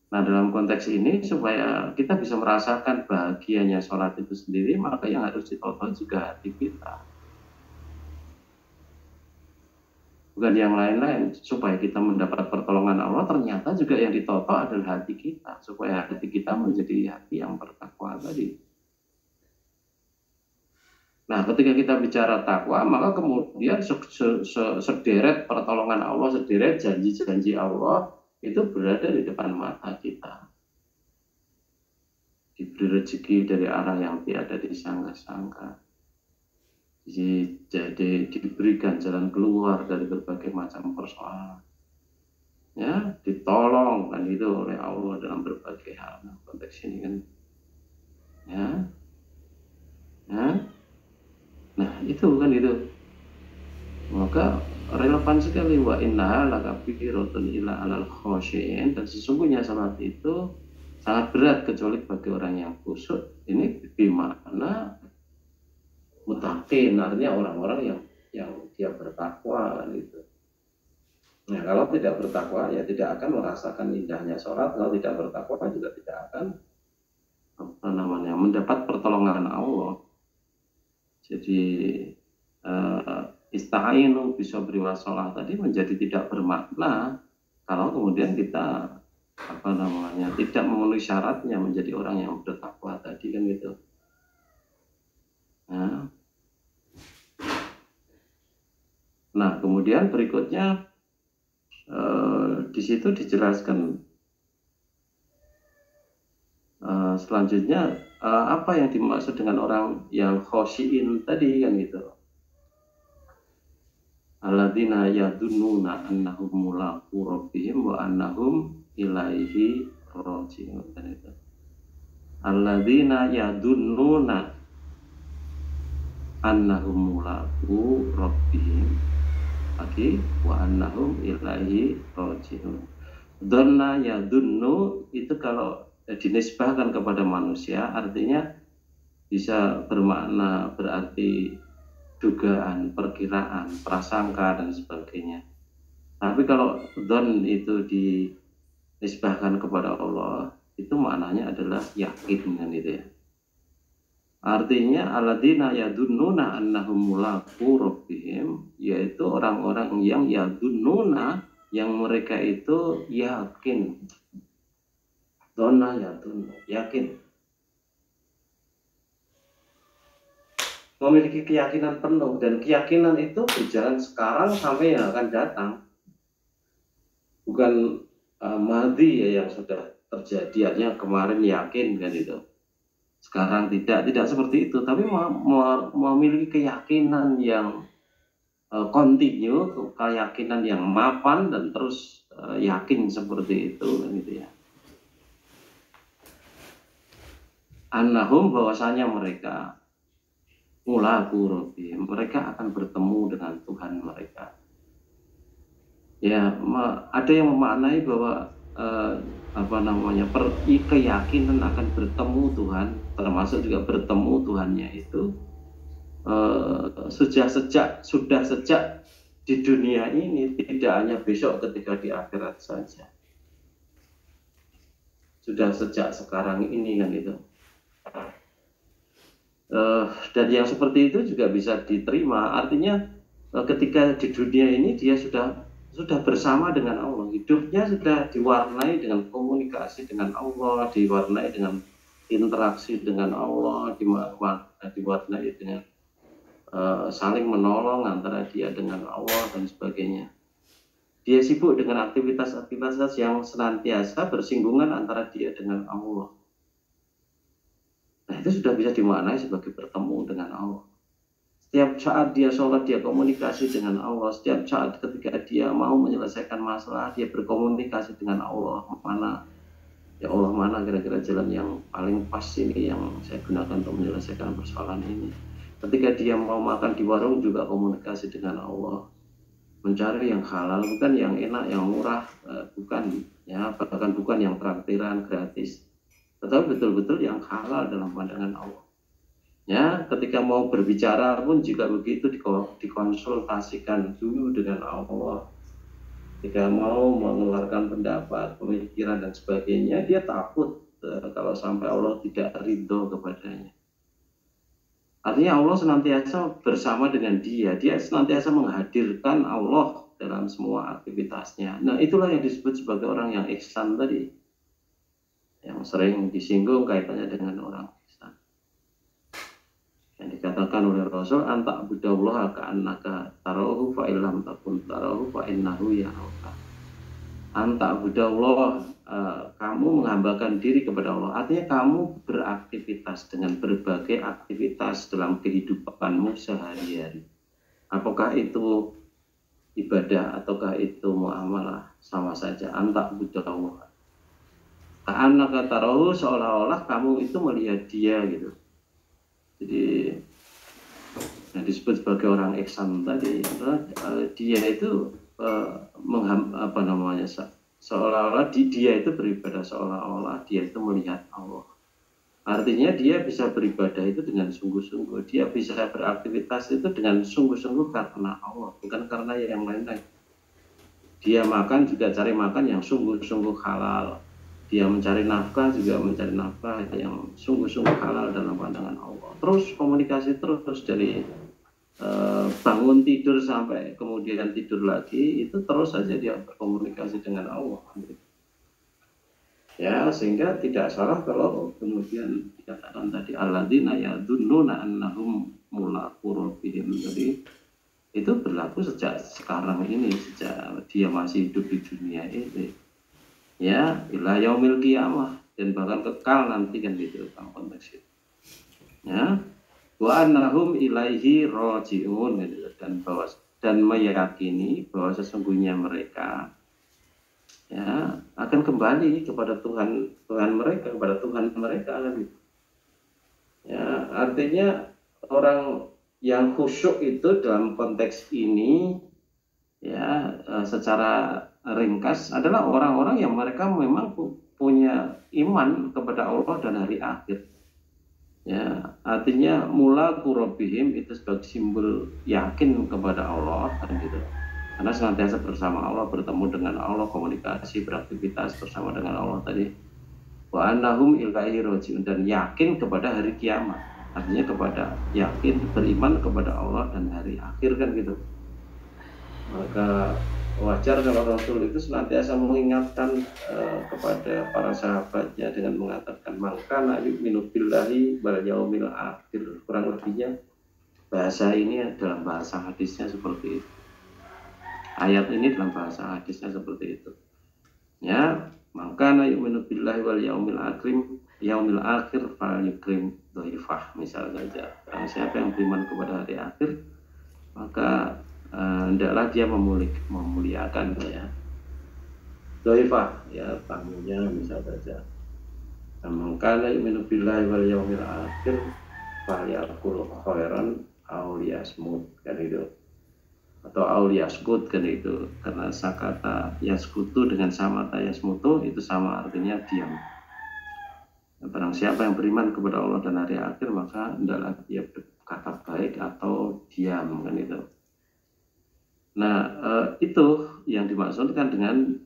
Nah, dalam konteks ini supaya kita bisa merasakan bahagianya sholat itu sendiri, maka yang harus ditoto juga hati kita. Bukan yang lain-lain. Supaya kita mendapat pertolongan Allah, ternyata juga yang ditoto adalah hati kita. Supaya hati kita menjadi hati yang bertakwa tadi. Nah, ketika kita bicara takwa, maka kemudian sederet pertolongan Allah, sederet janji-janji Allah itu berada di depan mata kita. Diberi rezeki dari arah yang tiada disangka-sangka. Jadi diberikan jalan keluar dari berbagai macam persoalan. Ya, ditolong kan itu oleh Allah dalam berbagai hal. Nah, konteks ini kan. Ya. Ya. Nah, itu kan itu. Maka relevan sekali, wa innaha lakabiratun illa 'alal khosyin, dan sesungguhnya salat itu sangat berat kecuali bagi orang yang khusyuk. Ini bermakna mutaqin, artinya orang-orang yang dia bertakwa gitu. Nah, kalau tidak bertakwa ya tidak akan merasakan indahnya sholat. Kalau tidak bertakwa juga tidak akan mendapat pertolongan Allah. Jadi ista'inu bisabri wassalah tadi menjadi tidak bermakna kalau kemudian kita tidak memenuhi syaratnya menjadi orang yang bertakwa tadi kan gitu. Nah, kemudian berikutnya di situ dijelaskan selanjutnya apa yang dimaksud dengan orang yang khosyin tadi kan gitu. Alladzina yadunnuna annahum mulaqu rabbihim wa annahum ilaihi raji'un kan itu. Alladzina yadunnuna annahum mulaqu rabbihim lagi wa annahum ilaihi raji'un. Dhanna yadunnu itu kalau dinisbahkan kepada manusia artinya bisa bermakna berarti dugaan, perkiraan, prasangka dan sebagainya. Tapi kalau dhon itu dinisbahkan kepada Allah, itu maknanya adalah yakin kan itu ya. Artinya alladzina yadunnuna annahum mulaqu rabbihim, yaitu orang-orang yang yadunnuna, yang mereka itu yakin. Dona yadunnu, yakin. Memiliki keyakinan penuh, dan keyakinan itu berjalan sekarang sampai yang akan datang. Bukan madhi ya yang sudah terjadi, artinya kemarin yakin kan itu. Sekarang tidak seperti itu, tapi memiliki keyakinan yang kontinu, keyakinan yang mapan dan terus yakin seperti itu kan gitu ya. Annahum, bahwasanya mereka mulaqu rabbihim, mereka akan bertemu dengan Tuhan mereka. Ya, ada yang memaknai bahwa keyakinan akan bertemu Tuhan, termasuk juga bertemu Tuhannya itu sudah sejak di dunia ini, tidak hanya besok ketika di akhirat saja, sudah sejak sekarang ini kan itu. Dan yang seperti itu juga bisa diterima, artinya ketika di dunia ini dia sudah bersama dengan Allah, hidupnya sudah diwarnai dengan komunikasi dengan Allah, diwarnai dengan interaksi dengan Allah, diwarnai dengan saling menolong antara dia dengan Allah dan sebagainya. Dia sibuk dengan aktivitas-aktivitas yang senantiasa bersinggungan antara dia dengan Allah. Nah, itu sudah bisa dimaknai sebagai bertemu dengan Allah. Setiap saat dia sholat, dia komunikasi dengan Allah. Setiap saat ketika dia mau menyelesaikan masalah, dia berkomunikasi dengan Allah. Mana kira-kira jalan yang paling pas ini yang saya gunakan untuk menyelesaikan persoalan ini. Ketika dia mau makan di warung juga komunikasi dengan Allah. Mencari yang halal, bukan yang enak, yang murah, bahkan bukan yang traktiran gratis, tetapi betul-betul yang halal dalam pandangan Allah. Ya, ketika mau berbicara pun juga begitu, dikonsultasikan dulu dengan Allah. Ketika mau mengeluarkan pendapat, pemikiran dan sebagainya, dia takut kalau sampai Allah tidak ridho kepadanya. Artinya Allah senantiasa bersama dengan dia senantiasa menghadirkan Allah dalam semua aktivitasnya. Nah, itulah yang disebut sebagai orang yang ihsan tadi, yang sering disinggung kaitannya dengan orang ihsan. Yang dikatakan oleh Rasul, anta budallaha ka'annaka tarahu fa illam takun tarahu fa innahu yaraka. Anta budallah, kamu menghambakan diri kepada Allah. Artinya kamu beraktivitas dengan berbagai aktivitas dalam kehidupanmu sehari-hari. Apakah itu ibadah ataukah itu muamalah, sama saja. Anta budallah. Ka'annaka tarahu, seolah-olah kamu itu melihat dia gitu. Jadi yang disebut sebagai orang ihsan tadi, dia itu seolah-olah dia itu beribadah, seolah-olah dia itu melihat Allah. Artinya dia bisa beribadah itu dengan sungguh-sungguh, dia bisa beraktivitas itu dengan sungguh-sungguh karena Allah, bukan karena yang lain-lain. Dia makan juga cari makan yang sungguh-sungguh halal. Dia mencari nafkah juga mencari nafkah yang sungguh-sungguh halal dalam pandangan Allah. Terus komunikasi terus dari bangun tidur sampai kemudian tidur lagi, itu terus saja dia berkomunikasi dengan Allah. Ya, sehingga tidak salah kalau kemudian dikatakan tadi alladzina yadunnuna annahum mulaqu rabbihim. Jadi itu berlaku sejak sekarang ini, sejak dia masih hidup di dunia ini. Ya, ila yaumil qiyamah, dan bahkan kekal nanti kan gitu dalam konteks itu. Ya. Wa annahum ilaihi raji'un, dan meyakini bahwa sesungguhnya mereka akan kembali kepada Tuhan mereka, kepada Tuhan mereka kan gitu. Ya, artinya orang yang khusyuk itu dalam konteks ini secara ringkas adalah orang-orang yang mereka memang punya iman kepada Allah dan hari akhir. Ya, artinya mulaqu rabbihim itu sebagai simbol yakin kepada Allah kan gitu. Karena senantiasa bersama Allah, bertemu dengan Allah, komunikasi, beraktivitas bersama dengan Allah tadi. Wa annahum ilaihi raji'un, dan yakin kepada hari kiamat. Artinya kepada yakin, beriman kepada Allah dan hari akhir kan gitu. Maka wajar kalau Rasul itu senantiasa mengingatkan kepada para sahabatnya dengan mengatakan maka yu'minu billahi wal yaumil akhir. Kurang lebihnya bahasa ini dalam bahasa hadisnya seperti itu. Ayat ini dalam bahasa hadisnya seperti itu. Ya, maka yu'minu billahi wal yaumil akhir fal yukrim dhaifah, misalnya saja. Siapa yang beriman kepada hari akhir, maka hendaklah dia memuliakan dhaifah, tamunya misal saja. Maka yu'minu billahi wal yaumil akhir falyaqul khairan aw liyasmut, kan itu. atau aul yaskut kan itu, karena sakata yaskutu dengan samata yasmutu itu sama artinya diam. Barang siapa yang beriman kepada Allah dan hari akhir maka hendaklah dia berkata baik atau diam kan itu. Nah itu yang dimaksudkan dengan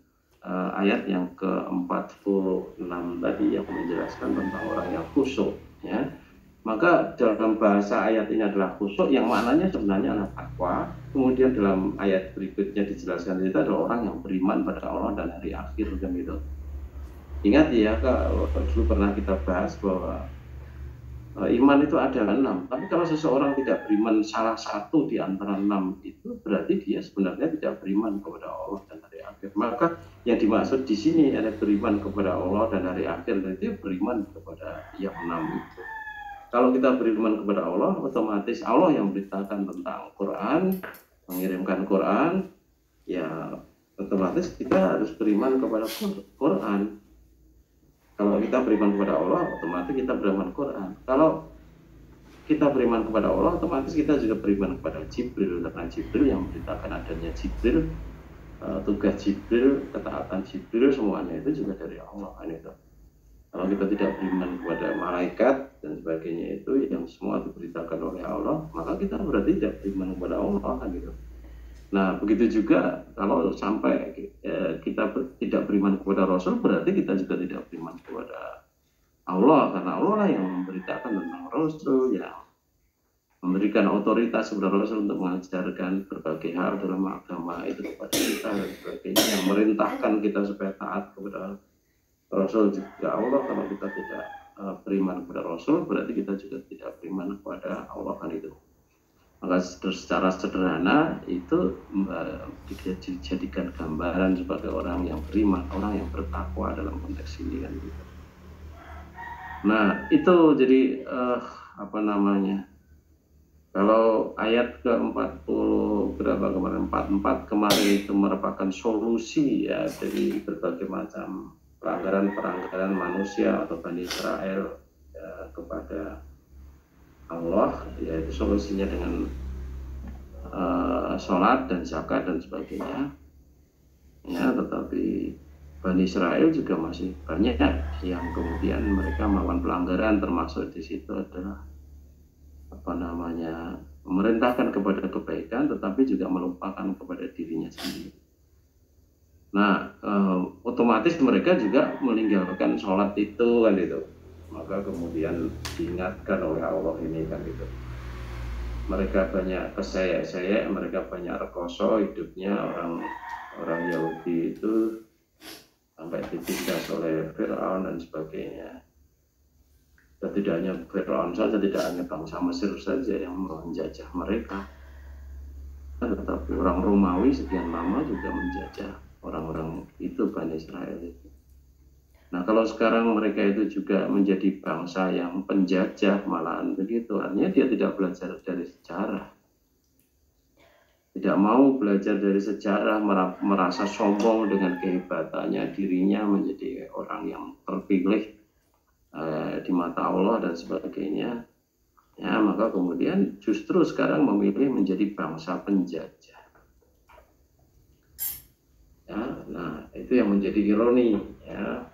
ayat yang ke-46 tadi yang menjelaskan tentang orang yang khusyuk ya. Maka dalam bahasa ayat ini adalah khusyuk yang maknanya sebenarnya adalah takwa. Kemudian dalam ayat berikutnya dijelaskan itu adalah orang yang beriman pada Allah dan hari akhir kan gitu. Ingat ya, kalau dulu pernah kita bahas bahwa iman itu ada 6. Tapi kalau seseorang tidak beriman salah satu di antara 6 itu berarti dia sebenarnya tidak beriman kepada Allah dan hari akhir. Maka yang dimaksud di sini ada beriman kepada Allah dan hari akhir, dan itu beriman kepada yang 6 itu. Kalau kita beriman kepada Allah, otomatis Allah yang beritakan tentang Quran, mengirimkan Quran, ya otomatis kita harus beriman kepada Quran. Kalau kita beriman kepada Allah, otomatis kita beriman Quran. Kalau kita beriman kepada Allah, otomatis kita juga beriman kepada Jibril, karena Jibril yang memberitakan adanya Jibril, tugas Jibril, ketaatan Jibril, semuanya itu juga dari Allah kan itu. Kalau kita tidak beriman kepada malaikat dan sebagainya itu yang semua diberitakan oleh Allah, maka kita berarti tidak beriman kepada Allah kan gitu. Nah begitu juga kalau sampai kita tidak beriman kepada Rasul, berarti kita juga tidak beriman kepada Allah, karena Allah lah yang memberitakan tentang Rasul, yang memberikan otoritas kepada Rasul untuk mengajarkan berbagai hal dalam agama itu kepada kita dan sebagainya, yang merintahkan kita supaya taat kepada Rasul juga Allah. Kalau kita tidak beriman kepada Rasul, berarti kita juga tidak beriman kepada Allah kan itu. Maka secara sederhana itu dijadikan gambaran sebagai orang yang beriman, orang yang bertakwa dalam konteks ini kan gitu. Nah itu jadi kalau ayat ke-40 berapa kemarin, 44 kemarin itu merupakan solusi ya dari berbagai macam pelanggaran manusia atau Bani Israel ya, kepada Allah, yaitu solusinya dengan sholat dan zakat dan sebagainya ya. Tetapi Bani Israel juga masih banyak yang kemudian mereka melakukan pelanggaran, termasuk di situ adalah memerintahkan kepada kebaikan tetapi juga melupakan kepada dirinya sendiri. Nah, otomatis mereka juga meninggalkan sholat itu kan itu. Maka kemudian diingatkan oleh Allah ini kan itu. Mereka banyak keseyek-seyek, mereka banyak rekoso hidupnya. Orang Yahudi itu sampai ditindas oleh Fir'aun dan sebagainya. Dan tidak hanya Fir'aun saja, tidak hanya bangsa Mesir saja yang menjajah mereka, tetapi orang Romawi sekian lama juga menjajah orang-orang itu, Bani Israel itu. Nah kalau sekarang mereka itu juga menjadi bangsa yang penjajah malahan begitu, artinya dia tidak belajar dari sejarah, tidak mau belajar dari sejarah, merasa sombong dengan kehebatannya, dirinya menjadi orang yang terpilih di mata Allah dan sebagainya ya. Maka kemudian justru sekarang memilih menjadi bangsa penjajah ya. Nah itu yang menjadi ironi ya.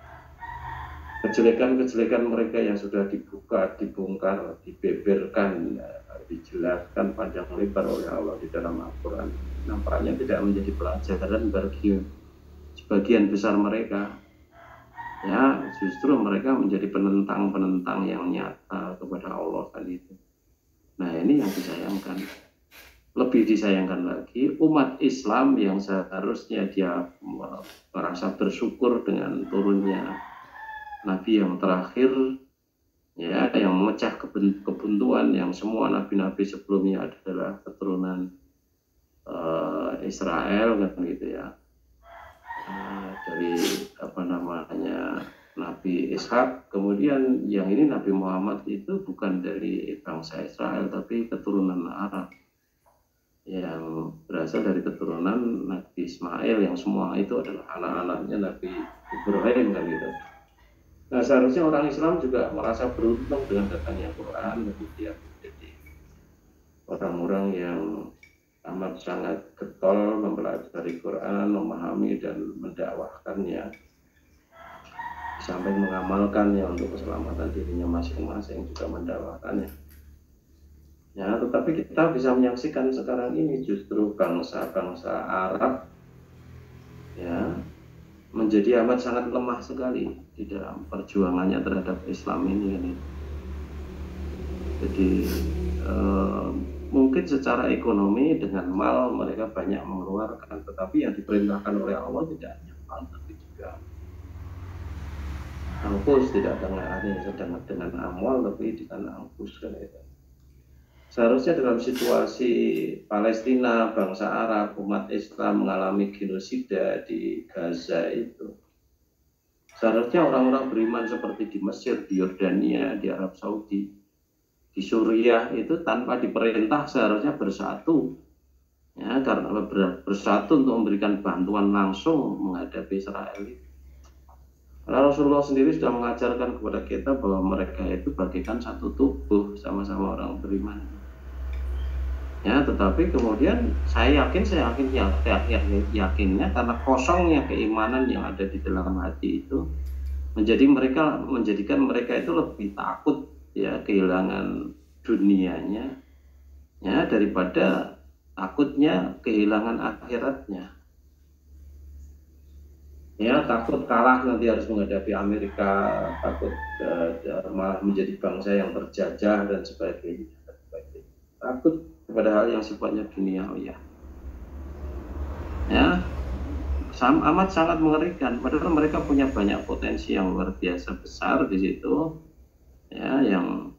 Kejelekan-kejelekan mereka yang sudah dibongkar, dibeberkan ya, dijelaskan panjang lebar oleh Allah di dalam Al-Quran, nampaknya tidak menjadi pelajaran bagi sebagian besar mereka ya. Justru mereka menjadi penentang yang nyata kepada Allah kan itu. Nah ini yang disayangkan. Lebih disayangkan lagi umat Islam yang seharusnya dia merasa bersyukur dengan turunnya Nabi yang terakhir ya, yang memecah kebuntuan yang semua nabi-nabi sebelumnya adalah keturunan Israel kan gitu ya. Dari Nabi Ishak, kemudian yang ini Nabi Muhammad itu bukan dari bangsa Israel tapi keturunan Arab yang berasal dari keturunan Nabi Ismail, yang semua itu adalah anak-anaknya Nabi Ibrahim kan gitu. Nah seharusnya orang Islam juga merasa beruntung dengan datangnya Quran, kemudian menjadi orang-orang yang amat sangat getol mempelajari Quran, memahami dan mendakwahkannya, sampai mengamalkannya untuk keselamatan dirinya masing-masing, juga mendakwahkannya. Ya, tetapi kita bisa menyaksikan sekarang ini justru bangsa-bangsa Arab ya menjadi amat sangat lemah sekali di dalam perjuangannya terhadap Islam ini. Jadi mungkin secara ekonomi dengan mal mereka banyak mengeluarkan, tetapi yang diperintahkan oleh Allah tidak hanya mal, tapi juga angkus, tidak ada yang sedang dengan amwal, tapi dengan angkus kan itu. Seharusnya dalam situasi Palestina, bangsa Arab, umat Islam mengalami genosida di Gaza itu, seharusnya orang-orang beriman seperti di Mesir, di Yordania, di Arab Saudi, di Suriah itu tanpa diperintah seharusnya bersatu, ya, karena bersatu untuk memberikan bantuan langsung menghadapi Israel. Karena Rasulullah sendiri sudah mengajarkan kepada kita bahwa mereka itu bagaikan satu tubuh, sama-sama orang beriman. Ya, tetapi kemudian saya yakinnya karena kosongnya keimanan yang ada di dalam hati itu menjadikan mereka itu lebih takut ya kehilangan dunianya ya daripada takutnya kehilangan akhiratnya. Ya, takut kalah nanti harus menghadapi Amerika, takut malah menjadi bangsa yang terjajah dan sebagainya. Takut kepada hal yang sifatnya duniawi ya, amat sangat mengerikan. Padahal mereka punya banyak potensi yang luar biasa besar di situ ya, yang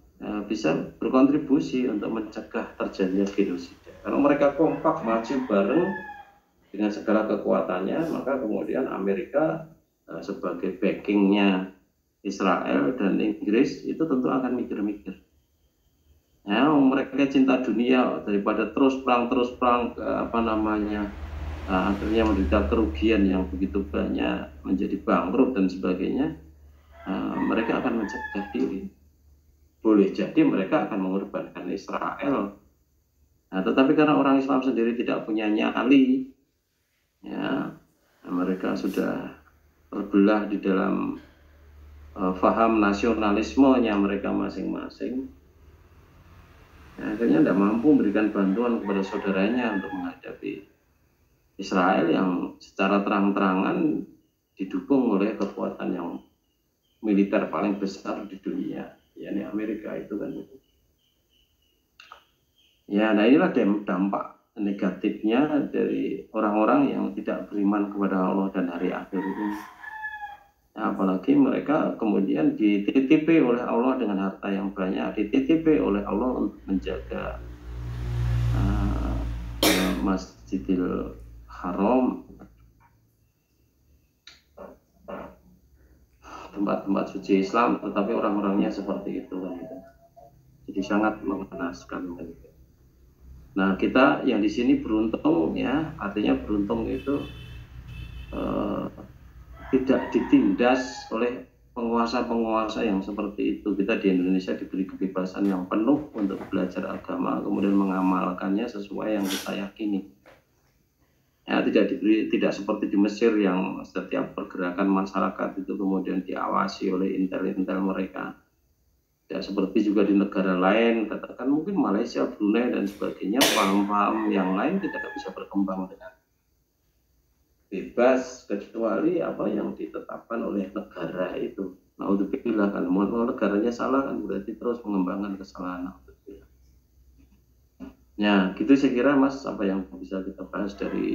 bisa berkontribusi untuk mencegah terjadinya genosida. Kalau mereka kompak maju bareng dengan segala kekuatannya, maka kemudian Amerika sebagai backingnya Israel dan Inggris itu tentu akan mikir-mikir. Ya, mereka cinta dunia daripada terus perang akhirnya menderita kerugian yang begitu banyak, menjadi bangkrut dan sebagainya. Mereka akan mencegah diri. Boleh jadi mereka akan mengorbankan Israel. Nah, tetapi karena orang Islam sendiri tidak punya nyali, ya, mereka sudah terbelah di dalam faham nasionalismenya mereka masing-masing. Akhirnya tidak mampu memberikan bantuan kepada saudaranya untuk menghadapi Israel yang secara terang-terangan didukung oleh kekuatan yang militer paling besar di dunia, yakni Amerika itu kan. Ya, nah inilah dampak negatifnya dari orang-orang yang tidak beriman kepada Allah dan hari akhir ini. Nah, apalagi mereka kemudian dititipi oleh Allah dengan harta yang banyak, dititipi oleh Allah untuk menjaga Masjidil Haram, tempat-tempat suci Islam, tetapi orang-orangnya seperti itu kan. Jadi sangat mengenaskan kan. Nah, kita yang di sini beruntung ya, artinya beruntung itu tidak ditindas oleh penguasa-penguasa yang seperti itu. Kita di Indonesia diberi kebebasan yang penuh untuk belajar agama, kemudian mengamalkannya sesuai yang kita yakini. Ya, tidak seperti di Mesir yang setiap pergerakan masyarakat itu kemudian diawasi oleh intel-intel mereka. Ya, seperti juga di negara lain, katakan mungkin Malaysia, Brunei dan sebagainya, paham-paham yang lain tidak bisa berkembang dengan bebas kecuali apa yang ditetapkan oleh negara itu. Naudzubillah, kan mau negaranya salah kan berarti terus mengembangkan kesalahan. Ya, gitu saya kira Mas apa yang bisa kita bahas dari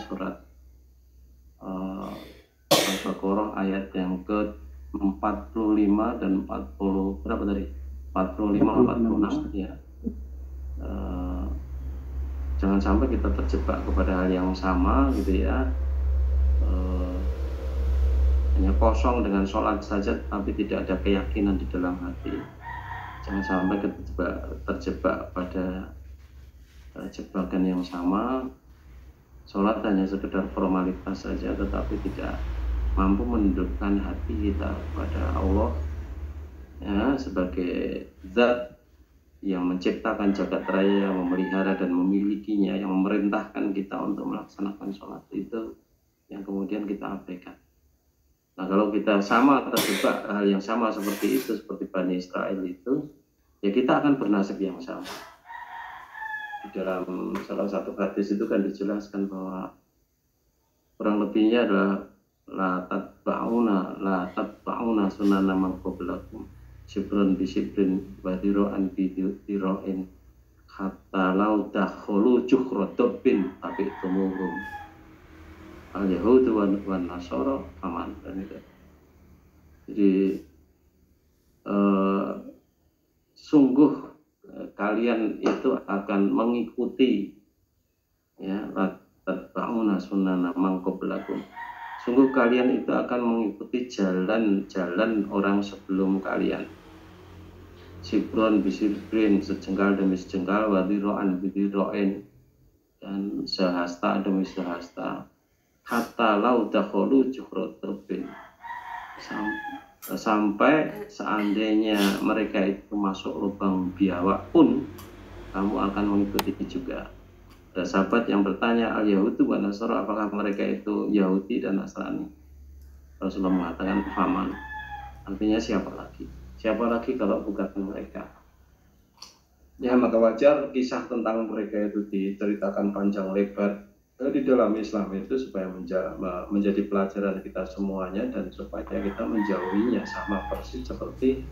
surat Al-Baqarah ayat yang ke-45 dan 40 berapa tadi? 45 46 ya. Jangan sampai kita terjebak kepada hal yang sama gitu ya, hanya kosong dengan sholat saja tapi tidak ada keyakinan di dalam hati. Jangan sampai kita terjebak pada jebakan yang sama, sholat hanya sekedar formalitas saja tetapi tidak mampu menundukkan hati kita kepada Allah ya, sebagai zat yang menciptakan jagat raya, yang memelihara dan memilikinya, yang memerintahkan kita untuk melaksanakan sholat itu yang kemudian kita abaikan. Nah, kalau kita sama terjebak hal yang sama seperti itu, seperti Bani Israel itu, ya kita akan bernasib yang sama. Di dalam salah satu hadis itu kan dijelaskan bahwa kurang lebihnya adalah la tatba'una sunana man qablakum shibran bi shibrin wa dira'an bi dira'in hatta law dakhulu juhra dabbin tapi tumuhum al yahudu wa nasara aman. Dan itu jadi sungguh kalian itu akan mengikuti ya tatba'una sunana man qablakum. Sungguh kalian itu akan mengikuti jalan-jalan orang sebelum kalian. Sibron bisibrin, sejengkal demi sejengkal, wadiro'an bidiro'in, dan sehasta demi sehasta. Hatta lau dakhulu juhrotobin. Sampai seandainya mereka itu masuk lubang biawak pun, kamu akan mengikuti juga. Ada sahabat yang bertanya, al-Yahudu wa Nasara, apakah mereka itu Yahudi dan Nasrani? Rasulullah mengatakan, faman. Artinya siapa lagi? Siapa lagi kalau bukan mereka? Ya, maka wajar kisah tentang mereka itu diceritakan panjang lebar di dalam Islam itu supaya menjadi pelajaran kita semuanya dan supaya kita menjauhinya, sama persis seperti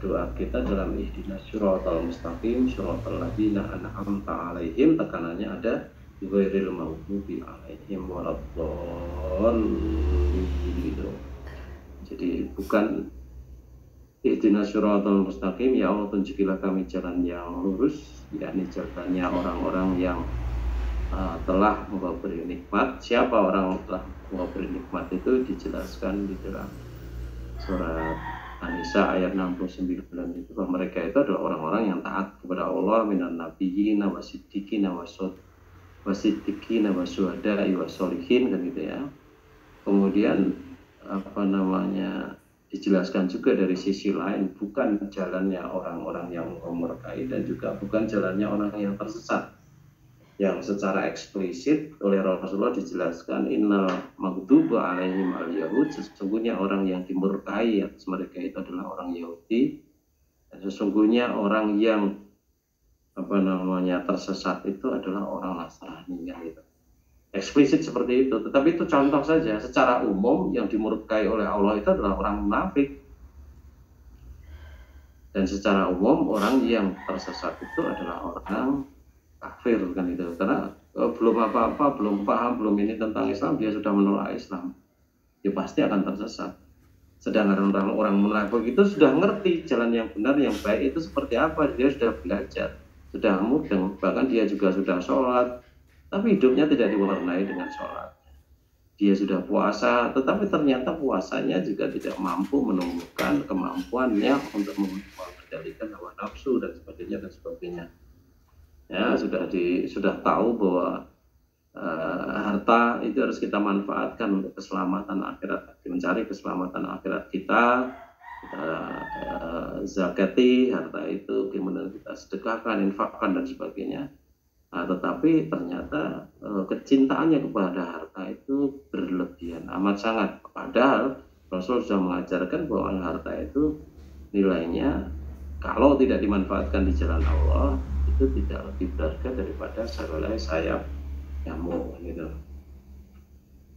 doa kita dalam ihdinas siratal mustaqim siratal ladzina an'amta 'alaihim, tekanannya ada ghairil maghdubi 'alaihim waladdallin. Jadi bukan ihdinas siratal mustaqim, ya Allah tunjukilah kami jalan yang lurus, yakni jalannya orang-orang yang telah Engkau beri nikmat. Siapa orang telah Engkau beri nikmat itu dijelaskan di dalam surat An-Nisa ayat 69 itu, bahwa mereka itu adalah orang-orang yang taat kepada Allah, minan nabiyyin wasiddiqin wasiddiqin wasyuhada'i wassolihin, kan gitu ya. Kemudian dijelaskan juga dari sisi lain, bukan jalannya orang-orang yang murkai dan juga bukan jalannya orang yang tersesat, yang secara eksplisit oleh Rasulullah dijelaskan innal maghdubu 'alaihim al-yahud, sesungguhnya orang yang dimurkai atas mereka itu adalah orang Yahudi, dan sesungguhnya orang yang tersesat itu adalah orang Nasrani, kan gitu. Eksplisit seperti itu, tetapi itu contoh saja. Secara umum yang dimurkai oleh Allah itu adalah orang munafik, dan secara umum orang yang tersesat itu adalah orang kafir, kan itu. Karena belum apa-apa, belum paham, belum ini tentang Islam, dia sudah menolak Islam, dia pasti akan tersesat. Sedangkan orang-orang munafik itu sudah ngerti jalan yang benar, yang baik itu seperti apa, dia sudah belajar, sudah mudeng, bahkan dia juga sudah sholat, tapi hidupnya tidak diwarnai dengan sholat. Dia sudah puasa, tetapi ternyata puasanya juga tidak mampu menumbuhkan kemampuannya untuk mengendalikan hawa nafsu dan sebagainya dan sebagainya. Ya, sudah tahu bahwa harta itu harus kita manfaatkan untuk keselamatan akhirat, mencari keselamatan akhirat kita zakati harta itu, kemudian kita sedekahkan, infakkan dan sebagainya. Nah, tetapi ternyata kecintaannya kepada harta itu berlebihan amat sangat, padahal Rasul sudah mengajarkan bahwa harta itu nilainya kalau tidak dimanfaatkan di jalan Allah itu tidak lebih berharga daripada sehelai sayap nyamuk, gitu.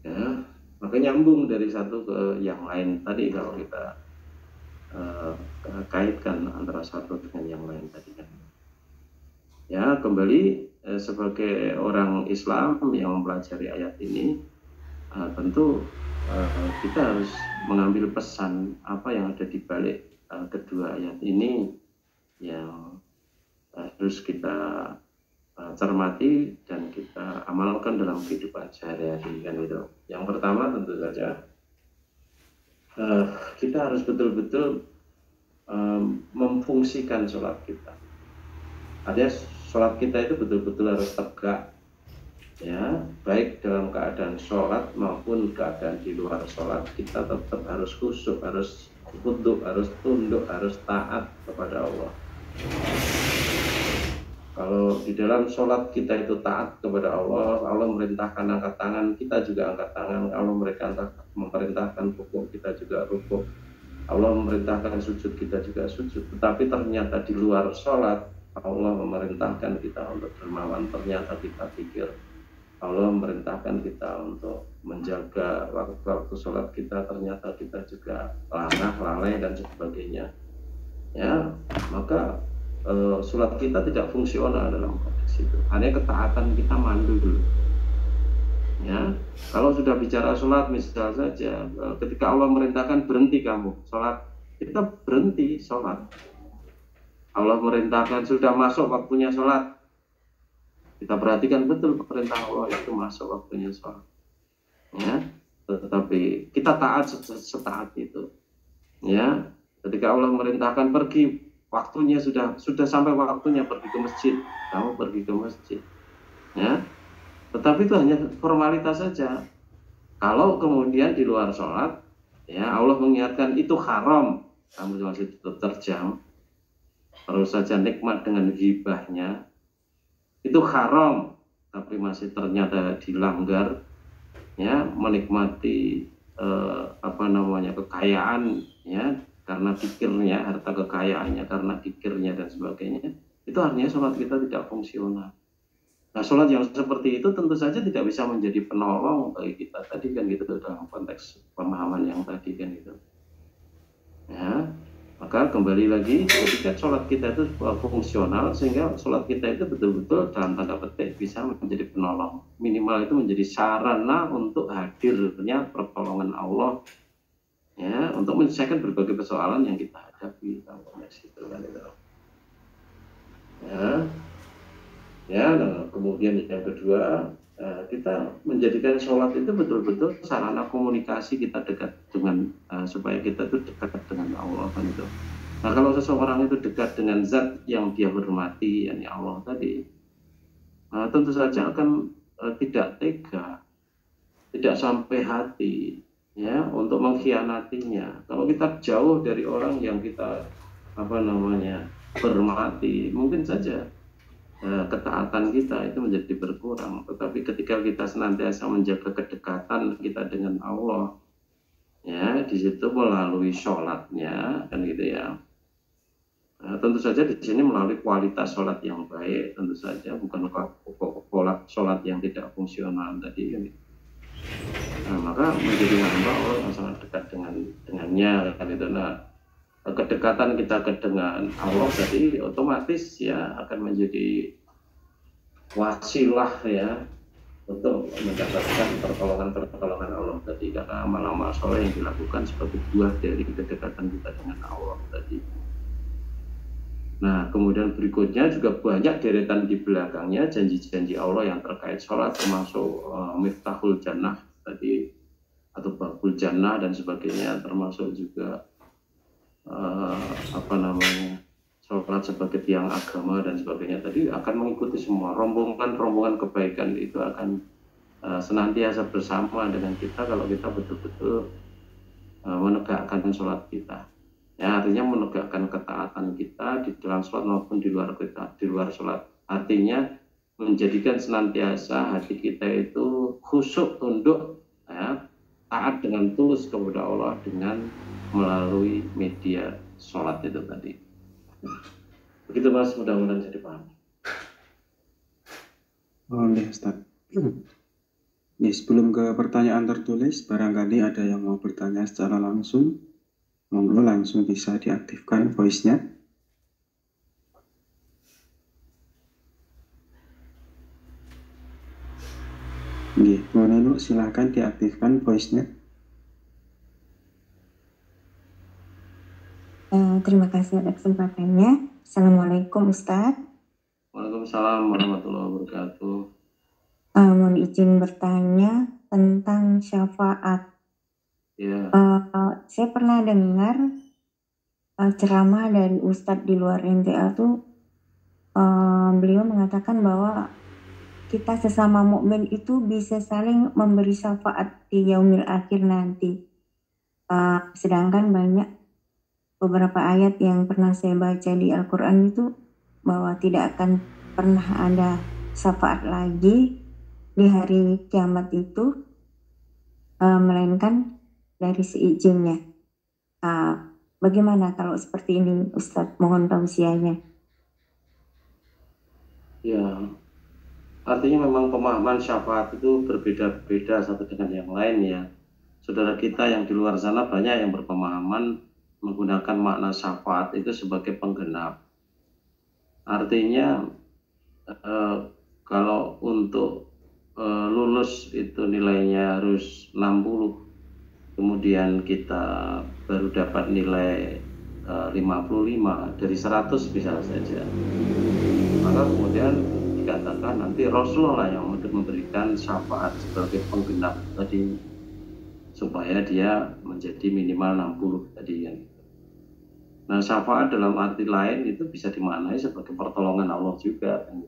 Ya, maka nyambung dari satu ke yang lain tadi kalau kita kaitkan antara satu dengan yang lain tadi kan. Ya, kembali sebagai orang Islam yang mempelajari ayat ini, tentu kita harus mengambil pesan apa yang ada di balik kedua ayat ini yang harus kita cermati dan kita amalkan dalam kehidupan sehari-hari, kan itu. Yang pertama tentu saja kita harus betul-betul memfungsikan sholat kita. Artinya sholat kita itu betul-betul harus tegak, ya, baik dalam keadaan sholat maupun keadaan di luar sholat. Kita tetap harus khusyuk, harus tunduk, harus taat kepada Allah. Kalau di dalam sholat kita itu taat kepada Allah, Allah merintahkan angkat tangan, kita juga angkat tangan. Allah memerintahkan rukuk, kita juga rukuk. Allah memerintahkan sujud, kita juga sujud. Tetapi ternyata di luar sholat, Allah memerintahkan kita untuk dermawan. Ternyata kita pikir Allah memerintahkan kita untuk menjaga waktu sholat kita, ternyata kita juga lalai dan sebagainya. Ya, maka sholat kita tidak fungsional dalam konteks itu. Hanya ketaatan kita mandu dulu. Ya, kalau sudah bicara sholat, misal saja ketika Allah merintahkan berhenti kamu sholat, kita berhenti sholat. Allah merintahkan sudah masuk waktunya sholat, kita perhatikan betul perintah Allah itu masuk waktunya sholat. Ya, tetapi kita taat setaat itu. Ya, ketika Allah merintahkan pergi, waktunya sudah sampai waktunya pergi ke masjid, kamu pergi ke masjid. Ya, tetapi itu hanya formalitas saja. Kalau kemudian di luar sholat, ya Allah mengingatkan itu haram, kamu masih terjam, terus saja nikmat dengan ghibahnya, itu haram, tapi masih ternyata dilanggar, ya menikmati kekayaan, ya karena pikirnya, harta kekayaannya, karena pikirnya dan sebagainya, itu artinya sholat kita tidak fungsional. Nah, sholat yang seperti itu tentu saja tidak bisa menjadi penolong bagi kita tadi kan gitu, dalam konteks pemahaman yang tadi kan gitu. Ya, maka kembali lagi ketika sholat kita itu fungsional, sehingga sholat kita itu betul-betul dalam tanda petik bisa menjadi penolong, minimal itu menjadi sarana untuk hadirnya pertolongan Allah, ya, untuk menyelesaikan berbagai persoalan yang kita hadapi dalam konteks itu kan gitu. Ya, dan kemudian yang kedua, kita menjadikan sholat itu betul-betul sarana komunikasi kita dekat dengan supaya kita itu dekat dengan Allah kan itu. Nah, kalau seseorang itu dekat dengan zat yang dia hormati, yakni Allah tadi, tentu saja akan tidak tega, tidak sampai hati, ya, untuk mengkhianatinya. Kalau kita jauh dari orang yang kita hormati, mungkin saja ketaatan kita itu menjadi berkurang. Tetapi ketika kita senantiasa menjaga kedekatan kita dengan Allah, ya, di situ melalui sholatnya kan gitu ya. Tentu saja di sini melalui kualitas sholat yang baik, tentu saja bukan sholat yang tidak fungsional tadi kan. Nah, maka menjadi hamba Allah yang sangat dekat dengannya kan itu. Nah, kedekatan kita dengan Allah tadi otomatis ya akan menjadi wasilah ya untuk mendapatkan pertolongan Allah tadi, karena amal-amal soleh yang dilakukan sebagai buah dari kedekatan kita dengan Allah tadi. Nah, kemudian berikutnya juga banyak deretan di belakangnya janji-janji Allah yang terkait sholat, termasuk miftahul jannah tadi atau babul jannah dan sebagainya, termasuk juga sholat sebagai tiang agama dan sebagainya tadi akan mengikuti semua rombongan kebaikan itu akan senantiasa bersama dengan kita kalau kita betul-betul menegakkan sholat kita. Ya, artinya menegakkan ketaatan kita di dalam sholat maupun di luar sholat. Artinya menjadikan senantiasa hati kita itu khusyuk, tunduk, ya, taat dengan tulus kepada Allah dengan melalui media sholat itu tadi. Begitu Mas, mudah-mudahan jadi paham.
Oke Ustaz. Sebelum ke pertanyaan tertulis, barangkali ada yang mau bertanya secara langsung, monggo langsung bisa diaktifkan voice-nya. Bu Nenu, silahkan diaktifkan voice-nya.
Terima kasih atas kesempatannya. Assalamualaikum Ustaz.
Waalaikumsalam warahmatullahi wabarakatuh.
Mohon izin bertanya tentang syafaat.
Ya.
Saya pernah dengar ceramah dari Ustadz di luar NTA tuh, beliau mengatakan bahwa kita sesama mukmin itu bisa saling memberi syafaat di yaumil akhir nanti. Sedangkan banyak beberapa ayat yang pernah saya baca di Al-Quran itu bahwa tidak akan pernah ada syafaat lagi di hari kiamat itu, melainkan dari seizinnya. Bagaimana kalau seperti ini, Ustadz? Mohon tausiahnya.
Ya, artinya memang pemahaman syafaat itu berbeda-beda satu dengan yang lain ya. Saudara kita yang di luar sana banyak yang berpemahaman menggunakan makna syafaat itu sebagai penggenap. Artinya kalau untuk lulus itu nilainya harus 60, kemudian kita baru dapat nilai 55 dari 100 bisa saja. Maka kemudian dikatakan nanti Rasulullah yang memberikan syafaat sebagai penggenap tadi, supaya dia menjadi minimal 60 tadi kan. Nah, syafaat dalam arti lain itu bisa dimaknai sebagai pertolongan Allah juga kan.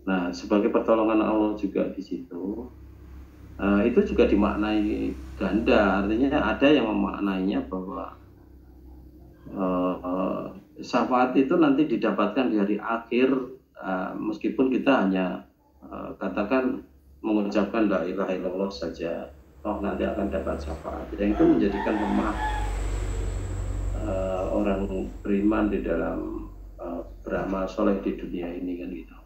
Nah, sebagai pertolongan Allah juga di situ itu juga dimaknai ganda. Artinya ada yang memaknainya bahwa syafaat itu nanti didapatkan di hari akhir, meskipun kita hanya katakan mengucapkan la ilaha illallah saja, nanti akan dapat syafaat. Dan itu menjadikan lemah orang beriman di dalam beramal soleh di dunia ini kan gitu.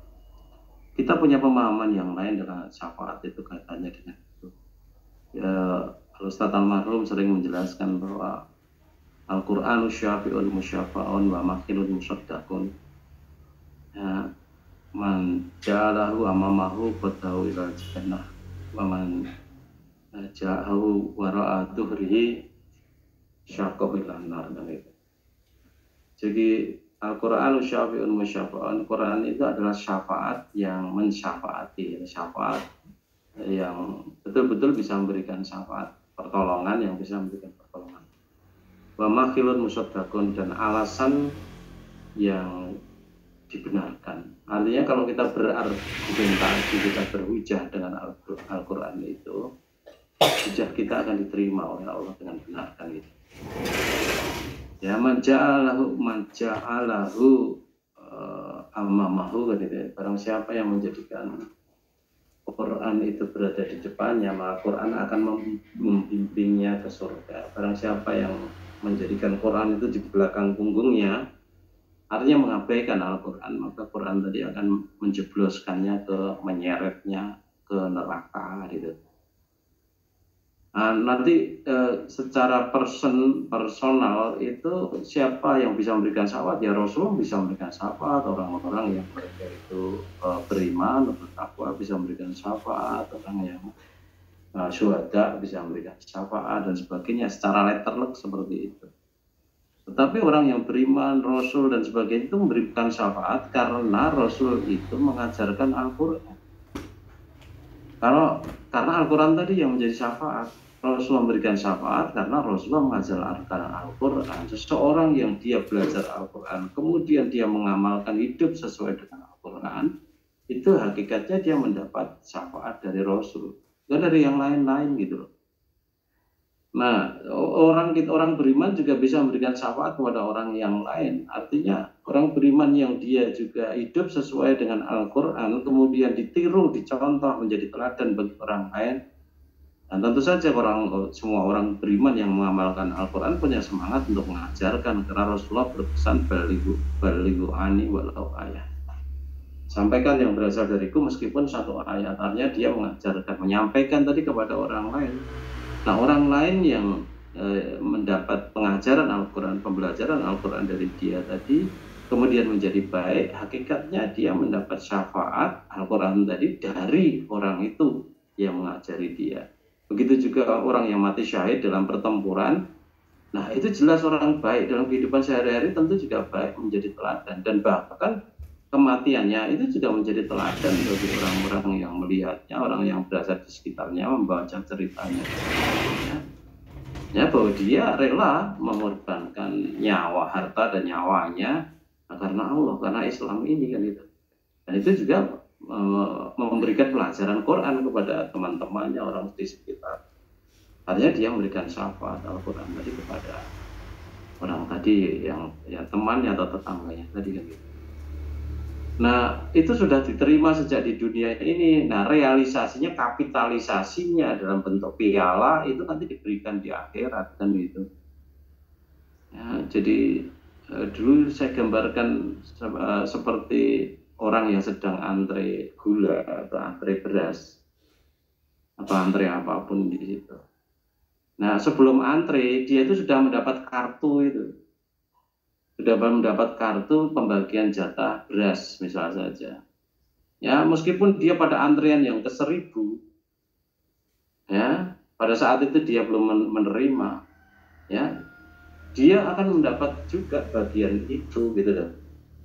Kita punya pemahaman yang lain dengan syafaat itu katanya dengan itu. Ya, Ustadz almarhum sering menjelaskan bahwa Al-Qur'anu syafi'un musyafa'un wa makhilun musaddaqun. Ya, man ja'alahu amamahu qadahu ila jannah wa man ja'ahu wara'a dhuhrihi syaqqa ila nar. Jadi Al-Qur'anu syafi'un musyafa'un, Quran itu adalah syafaat yang mensyafaati, syafaat yang betul-betul bisa memberikan syafaat, pertolongan yang bisa memberikan pertolongan. Wa makhilun musaddaqun, dan alasan yang dibenarkan. Artinya kalau kita berargumentasi, kita berhujah dengan Al-Quran itu, hujah kita akan diterima oleh Allah dengan benar kan gitu. Ya, manja'alahu amamahu kan gitu. Barang siapa yang menjadikan Quran itu berada di depannya, maka Quran akan membimbingnya ke surga. Barang siapa yang menjadikan Quran itu di belakang punggungnya, artinya mengabaikan Al-Quran, maka Quran tadi akan menjebloskannya menyeretnya ke neraka gitu. Nah, nanti secara personal itu siapa yang bisa memberikan syafaat? Ya Rasulullah bisa memberikan syafaat, orang-orang yang mereka itu beriman, bertakwa bisa memberikan syafaat, orang yang syuhada bisa memberikan syafaat dan sebagainya secara letterlek seperti itu. Tetapi orang yang beriman, Rasul dan sebagainya itu memberikan syafaat karena Rasul itu mengajarkan Al-Quran. Karena Al-Quran tadi yang menjadi syafaat. Rasul memberikan syafaat karena Rasulullah mengajarkan Al-Quran. Seseorang yang dia belajar Al-Quran, kemudian dia mengamalkan hidup sesuai dengan Al-Quran, itu hakikatnya dia mendapat syafaat dari Rasul, bukan dari yang lain-lain gitu loh. Nah, orang beriman juga bisa memberikan syafaat kepada orang yang lain. Artinya orang beriman yang dia juga hidup sesuai dengan Al-Quran, kemudian ditiru, dicontoh, menjadi teladan bagi orang lain. Dan tentu saja semua orang beriman yang mengamalkan Al-Quran punya semangat untuk mengajarkan, karena Rasulullah berpesan balighu ani walau ayat. Sampaikan yang berasal dariku meskipun satu ayat. Artinya dia mengajarkan, menyampaikan tadi kepada orang lain. Nah, orang lain yang mendapat pengajaran Al-Quran, pembelajaran Al-Quran dari dia tadi, kemudian menjadi baik, hakikatnya dia mendapat syafaat Al-Quran tadi dari orang itu yang mengajari dia. Begitu juga orang yang mati syahid dalam pertempuran. Nah, itu jelas orang baik dalam kehidupan sehari-hari, tentu juga baik, menjadi teladan. Dan bahkan kematiannya itu juga menjadi teladan bagi orang-orang yang melihatnya, orang yang berada di sekitarnya, membaca ceritanya. Ya, bahwa dia rela mengorbankan nyawa, harta dan nyawanya karena Allah, karena Islam ini kan itu. Dan itu juga memberikan pelajaran Quran kepada teman-temannya, orang di sekitar. Artinya dia memberikan syafaat Al-Quran tadi kepada orang tadi yang temannya atau tetangganya tadi kan gitu. Nah, itu sudah diterima sejak di dunia ini. Nah, realisasinya, kapitalisasinya dalam bentuk piala itu nanti diberikan di akhirat kan gitu. Ya, jadi dulu saya gambarkan seperti orang yang sedang antre gula atau antre beras atau antre apapun di situ. Nah, sebelum antre dia itu sudah mendapat kartu itu. Sudah mendapat kartu pembagian jatah beras misalnya saja. Ya, meskipun dia pada antrian yang ke-1000, ya, pada saat itu dia belum menerima, ya, dia akan mendapat juga bagian itu gitu loh.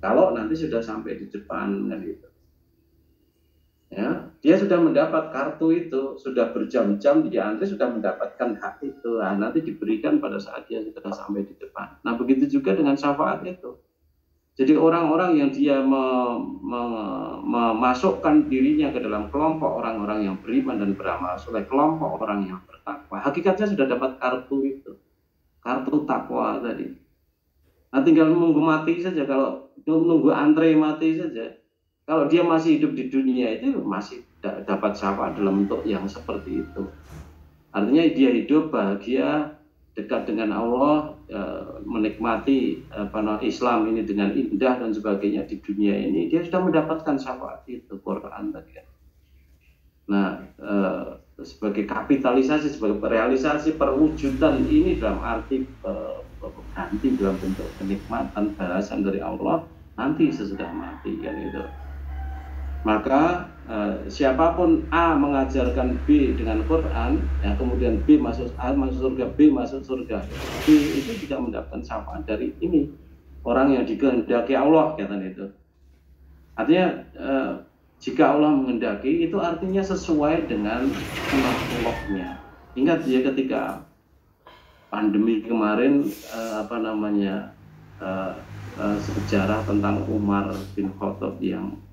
Kalau nanti sudah sampai di depan kan gitu. Ya, dia sudah mendapat kartu itu, sudah berjam-jam dia antri sudah mendapatkan hak itu. Nah, nanti diberikan pada saat dia sudah sampai di depan. Nah, begitu juga dengan syafaat itu. Jadi orang-orang yang dia memasukkan dirinya ke dalam kelompok orang-orang yang beriman dan beramal soleh, kelompok orang yang bertakwa, hakikatnya sudah dapat kartu itu, kartu takwa tadi. Nah, tinggal menunggu mati saja. Kalau menunggu antre mati saja, kalau dia masih hidup di dunia itu masih dapat syafaat dalam bentuk yang seperti itu. Artinya dia hidup bahagia, dekat dengan Allah, menikmati Islam ini dengan indah dan sebagainya di dunia ini, dia sudah mendapatkan syafaat itu, Quran tadi. Nah, sebagai kapitalisasi, sebagai realisasi perwujudan ini dalam arti ganti dalam bentuk kenikmatan balasan dari Allah nanti sesudah mati kan itu. Maka siapapun A mengajarkan B dengan Quran, ya, kemudian B masuk A masuk surga, B masuk surga, B itu tidak mendapatkan syafaat dari ini orang yang dikehendaki Allah, kata itu. Artinya jika Allah menghendaki itu artinya sesuai dengan sunatullah-nya. Ingat ya ketika pandemi kemarin sejarah tentang Umar bin Khattab yang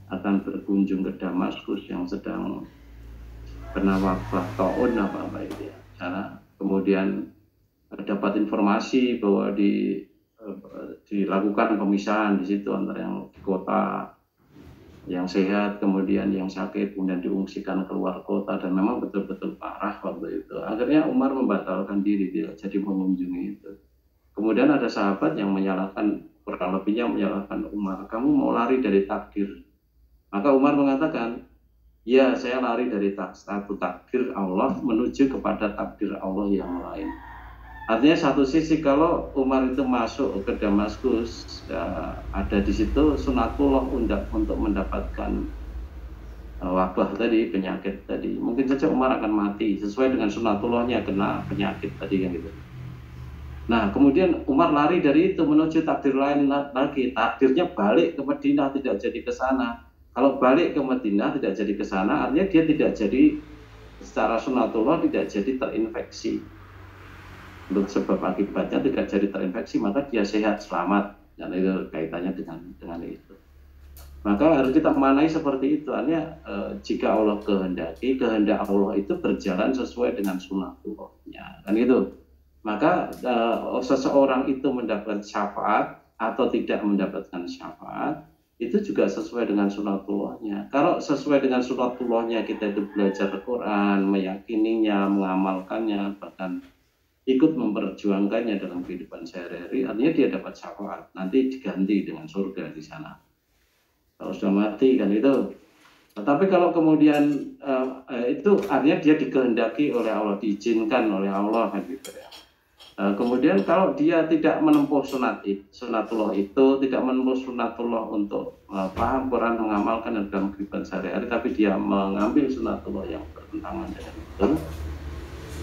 akan berkunjung ke Damaskus yang sedang kena wabah taun apa itu ya. Karena kemudian dapat informasi bahwa dilakukan pemisahan di situ antara yang di kota yang sehat, kemudian yang sakit, kemudian diungsikan keluar kota, dan memang betul-betul parah waktu itu. Akhirnya Umar membatalkan diri dia jadi mengunjungi itu. Kemudian ada sahabat yang menyalahkan, kurang lebihnya menyalahkan Umar, kamu mau lari dari takdir. Maka Umar mengatakan, ya saya lari dari satu takdir Allah menuju kepada takdir Allah yang lain. Artinya satu sisi kalau Umar itu masuk ke Damaskus, ada di situ sunatullah untuk mendapatkan wabah tadi, penyakit tadi. Mungkin saja Umar akan mati sesuai dengan sunatullahnya, kena penyakit tadi kan gitu. Nah, kemudian Umar lari dari itu menuju takdir lain lagi. Takdirnya balik ke Madinah, tidak jadi ke sana. Kalau balik ke Madinah tidak jadi ke sana, artinya dia tidak jadi secara sunatullah tidak jadi terinfeksi. Untuk sebab akibatnya tidak jadi terinfeksi, maka dia sehat selamat. Dan itu kaitannya dengan itu. Maka harus kita memaknai seperti itu. Artinya jika Allah kehendaki, kehendak Allah itu berjalan sesuai dengan sunatullahnya. Kan itu. Maka seseorang itu mendapatkan syafaat atau tidak mendapatkan syafaat itu juga sesuai dengan sunatullahnya. Kalau sesuai dengan sunatullahnya kita itu belajar Quran, meyakininya, mengamalkannya, bahkan ikut memperjuangkannya dalam kehidupan sehari-hari, artinya dia dapat syafaat. Nanti diganti dengan surga di sana. Kalau sudah mati kan itu. Tetapi kalau kemudian itu artinya dia dikehendaki oleh Allah, diizinkan oleh Allah kan gitu ya. Kemudian kalau dia tidak menempuh sunatullah itu, tidak menempuh sunatullah untuk paham Quran, mengamalkan dalam kehidupan sehari-hari, tapi dia mengambil sunatullah yang bertentangan dengan itu,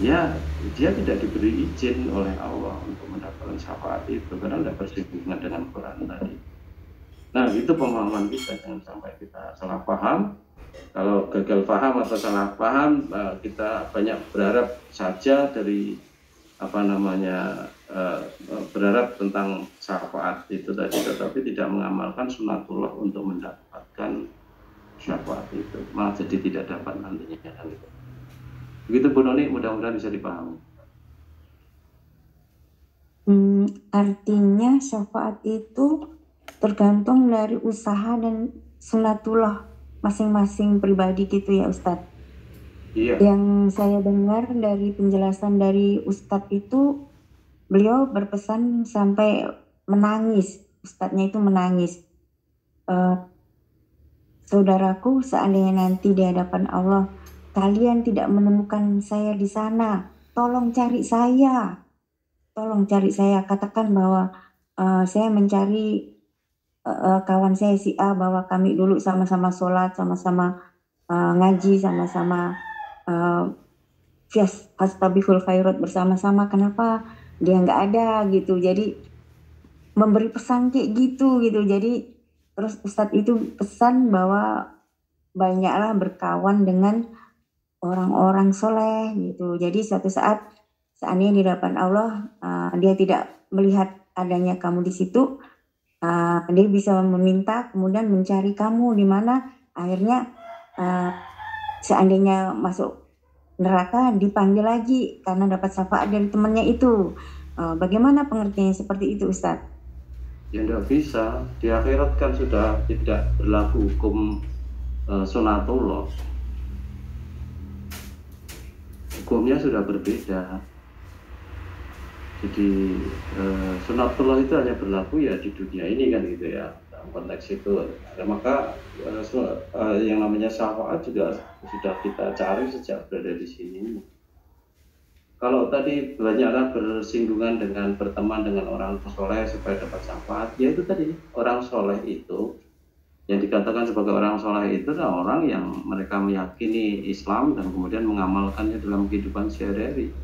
ya dia tidak diberi izin oleh Allah untuk mendapatkan syafaat itu karena tidak bersinggungan dengan Quran tadi. Nah, itu pemahaman kita, jangan sampai kita salah paham. Kalau gagal paham atau salah paham, kita banyak berharap saja dari berharap tentang syafaat itu tadi, tetapi tidak mengamalkan sunatullah untuk mendapatkan syafaat itu, malah jadi tidak dapat nantinya kan itu. Begitu Bu Noni, mudah-mudahan bisa dipahami.
Artinya syafaat itu tergantung dari usaha dan sunatullah masing-masing pribadi gitu ya Ustadz.
Iya.
Yang saya dengar dari penjelasan dari Ustadz itu, beliau berpesan sampai menangis, Ustadznya itu menangis. Saudaraku, seandainya nanti di hadapan Allah kalian tidak menemukan saya di sana, tolong cari saya. Tolong cari saya. Katakan bahwa saya mencari kawan saya si A, bahwa kami dulu sama-sama sholat, sama-sama ngaji, sama-sama fastabihul khairat bersama-sama. Kenapa dia nggak ada gitu? Jadi memberi pesan kayak gitu. Jadi terus Ustadz itu pesan bahwa banyaklah berkawan dengan orang-orang soleh gitu. Jadi suatu saat seandainya di hadapan Allah dia tidak melihat adanya kamu di situ, dia bisa meminta kemudian mencari kamu di mana akhirnya seandainya masuk neraka dipanggil lagi karena dapat syafaat dari temannya itu. Bagaimana pengertiannya seperti itu Ustadz?
Ya tidak bisa, di akhirat kan sudah tidak berlaku hukum sunatullah. Hukumnya sudah berbeda. Jadi sunatullah itu hanya berlaku ya di dunia ini kan gitu ya, dalam konteks itu. Maka yang namanya syafaat juga sudah kita cari sejak berada di sini. Kalau tadi banyaklah bersinggungan dengan berteman dengan orang soleh supaya dapat syafaat, ya itu tadi orang soleh itu yang dikatakan sebagai orang soleh itu adalah orang yang mereka meyakini Islam dan kemudian mengamalkannya dalam kehidupan sehari-hari.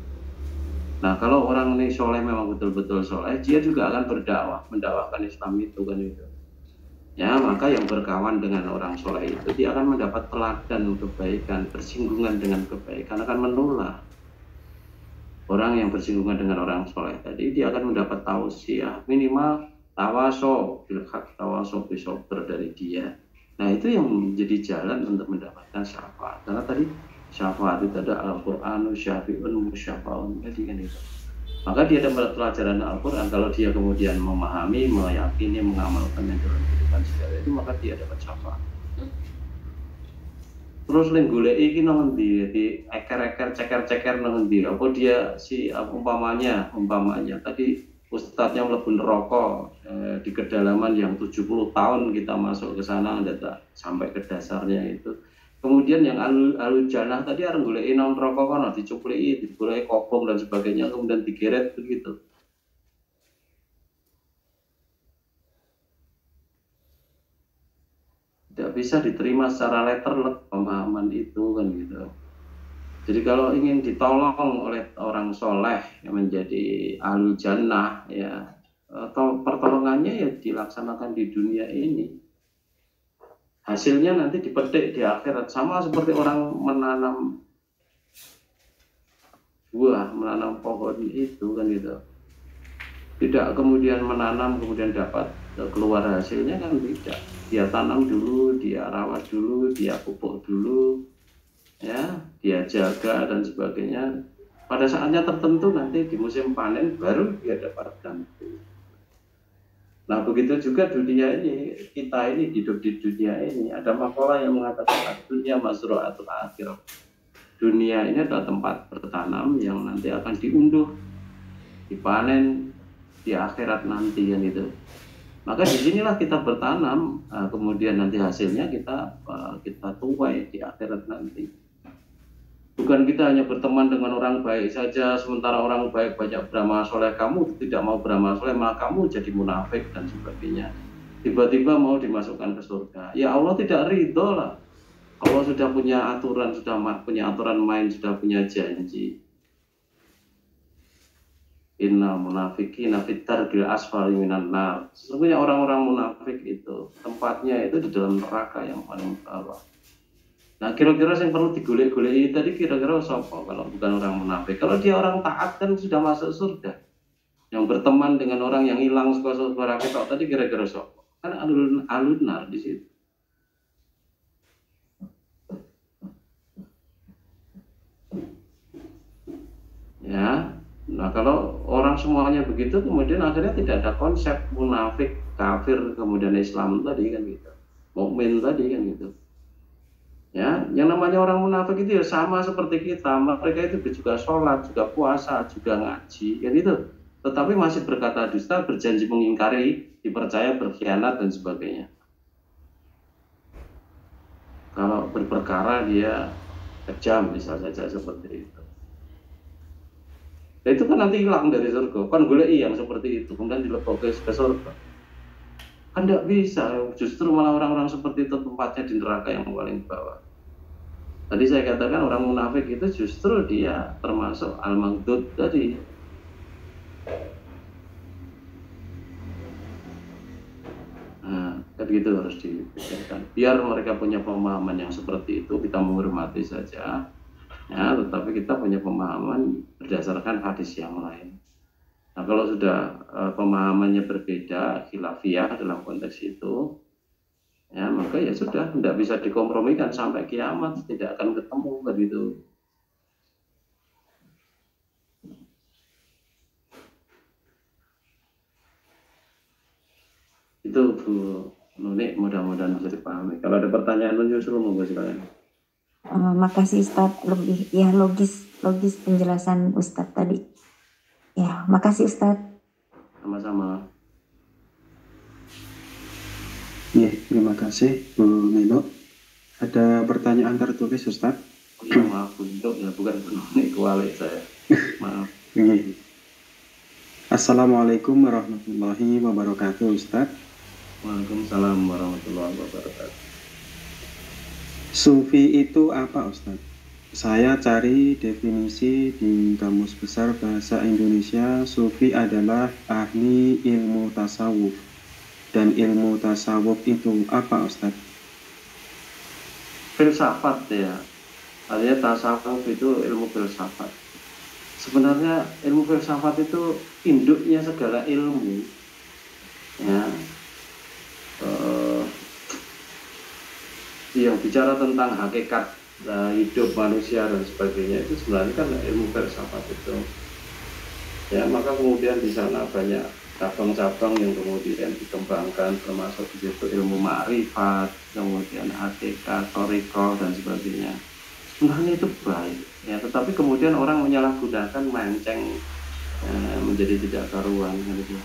Nah, kalau orang ini soleh memang betul-betul soleh, dia juga akan berdakwah, mendakwahkan Islam itu kan itu. Ya, maka yang berkawan dengan orang soleh itu dia akan mendapat teladan kebaikan, bersinggungan dengan kebaikan akan menular. Orang yang bersinggungan dengan orang soleh tadi dia akan mendapat tausiah, minimal tawaso bilhaq, tawaso bisobr dari dia. Nah, itu yang menjadi jalan untuk mendapatkan syafaat. Karena tadi syafaat itu ada Al-Qur'anu syafi'un musyafa'un, jadi kan itu. Maka dia dapat pelajaran Al-Qur'an, kalau dia kemudian memahami, meyakini, mengamalkannya dalam kehidupan sehari-hari, maka dia dapat syafaat. Terus ling goleki iki nang endi, di eker-eker ceker-ceker nang endi. Apa dia si umpamanya tadi ustadznya mlebu neraka di kedalaman yang 70 tahun kita masuk ke sana tidak sampai ke dasarnya itu. Kemudian yang alul jannah tadi arep goleki nang neraka kono dicupliki, digoleki kopong dan sebagainya kemudian digeret begitu. Tidak bisa diterima secara letterlek pemahaman itu kan gitu. Jadi kalau ingin ditolong oleh orang soleh yang menjadi ahlul jannah ya, atau pertolongannya ya dilaksanakan di dunia ini. Hasilnya nanti dipetik di akhirat, sama seperti orang menanam buah, menanam pohon itu kan gitu. Tidak kemudian menanam kemudian dapat keluar hasilnya kan tidak. Dia tanam dulu, dia rawat dulu, dia pupuk dulu, ya, dia jaga dan sebagainya. Pada saatnya tertentu nanti di musim panen baru dia dapatkan. Nah begitu juga dunia ini, kita ini hidup di dunia ini. Ada makalah yang mengatakan dunia masru'atul akhirah. Dunia ini adalah tempat bertanam yang nanti akan diunduh, dipanen di akhirat nanti kan itu. Maka disinilah kita bertanam, kemudian nanti hasilnya kita tuai di akhirat nanti. Bukan kita hanya berteman dengan orang baik saja, sementara orang baik banyak beramal soleh, kamu tidak mau beramal soleh, maka kamu jadi munafik dan sebagainya. Tiba-tiba mau dimasukkan ke surga. Ya Allah tidak ridho lah. Allah sudah punya aturan, sudah punya aturan main, sudah punya janji. Inna munafiqina fit darkil asfali minan nar. Sesungguhnya orang-orang munafik itu tempatnya itu di dalam neraka yang paling bawah. Nah kira-kira yang perlu digolek-goleki tadi kira-kira siapa kalau bukan orang munafik? Kalau dia orang taat kan sudah masuk surga. Yang berteman dengan orang yang hilang suara kita tadi kira-kira siapa? Kan alun nar di situ. Ya. Nah kalau orang semuanya begitu, kemudian akhirnya tidak ada konsep munafik, kafir, kemudian Islam tadi kan gitu, mukmin tadi kan gitu. Ya, yang namanya orang munafik itu ya sama seperti kita, mereka itu juga sholat, juga puasa, juga ngaji, kan itu. Tetapi masih berkata dusta, berjanji mengingkari, dipercaya, berkhianat dan sebagainya. Kalau berperkara dia kejam, bisa saja seperti itu. Nah, itu kan nanti hilang dari surga, kan golei yang seperti itu, kemudian dilebokkan ke surga. Kan tidak bisa, justru malah orang-orang seperti itu tempatnya di neraka yang paling bawah. Tadi saya katakan orang munafik itu justru dia termasuk al-maghdud tadi. Nah, begitu harus dipikirkan. Biar mereka punya pemahaman yang seperti itu, kita menghormati saja. Ya, tetapi kita punya pemahaman berdasarkan hadis yang lain. Nah, kalau sudah pemahamannya berbeda, khilafiyah dalam konteks itu, ya maka ya sudah, tidak bisa dikompromikan sampai kiamat, tidak akan ketemu begitu. Itu Bu Nuni, mudah-mudahan bisa dipahami. Kalau ada pertanyaan menyusul, monggo silakan.
Makasih Ustadz, lebih ya logis penjelasan Ustadz tadi. Ya, makasih Ustadz.
Sama-sama.
Ya, terima kasih Bu Nino. Ada pertanyaan tertulis Ustadz?
Ya, maaf untuk ya bukan Nuni kuali saya. Maaf.
Assalamualaikum warahmatullahi wabarakatuh Ustadz.
Waalaikumsalam warahmatullahi wabarakatuh.
Sufi itu apa Ustadz? Saya cari definisi di Kamus Besar Bahasa Indonesia. Sufi adalah ahli ilmu tasawuf. Dan ilmu tasawuf itu apa Ustadz?
Filsafat ya. Artinya tasawuf itu ilmu filsafat. Sebenarnya ilmu filsafat itu induknya segala ilmu. Ya. Yang bicara tentang hakikat hidup manusia dan sebagainya itu sebenarnya kan ilmu filsafat itu. Ya, maka kemudian di sana banyak cabang-cabang yang kemudian dikembangkan, termasuk di situ ilmu ma'rifat, kemudian hakikat, thariqah dan sebagainya. Sebenarnya itu baik, ya, tetapi kemudian orang menyalahgunakan, melenceng menjadi tidak karuan gitu.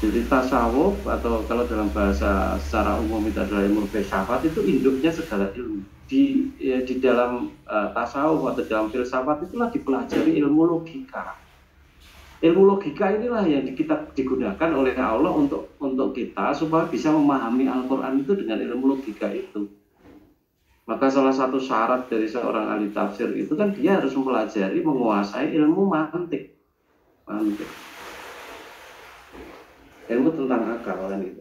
Jadi tasawuf atau kalau dalam bahasa secara umum itu adalah ilmu filsafat, itu induknya segala ilmu. Di dalam tasawuf atau dalam filsafat itulah dipelajari ilmu logika. Ilmu logika inilah yang kita digunakan oleh Allah untuk kita supaya bisa memahami Al-Quran itu dengan ilmu logika itu. Maka salah satu syarat dari seorang ahli tafsir itu kan dia harus mempelajari, menguasai ilmu mantik. Ilmu tentang akal kan itu.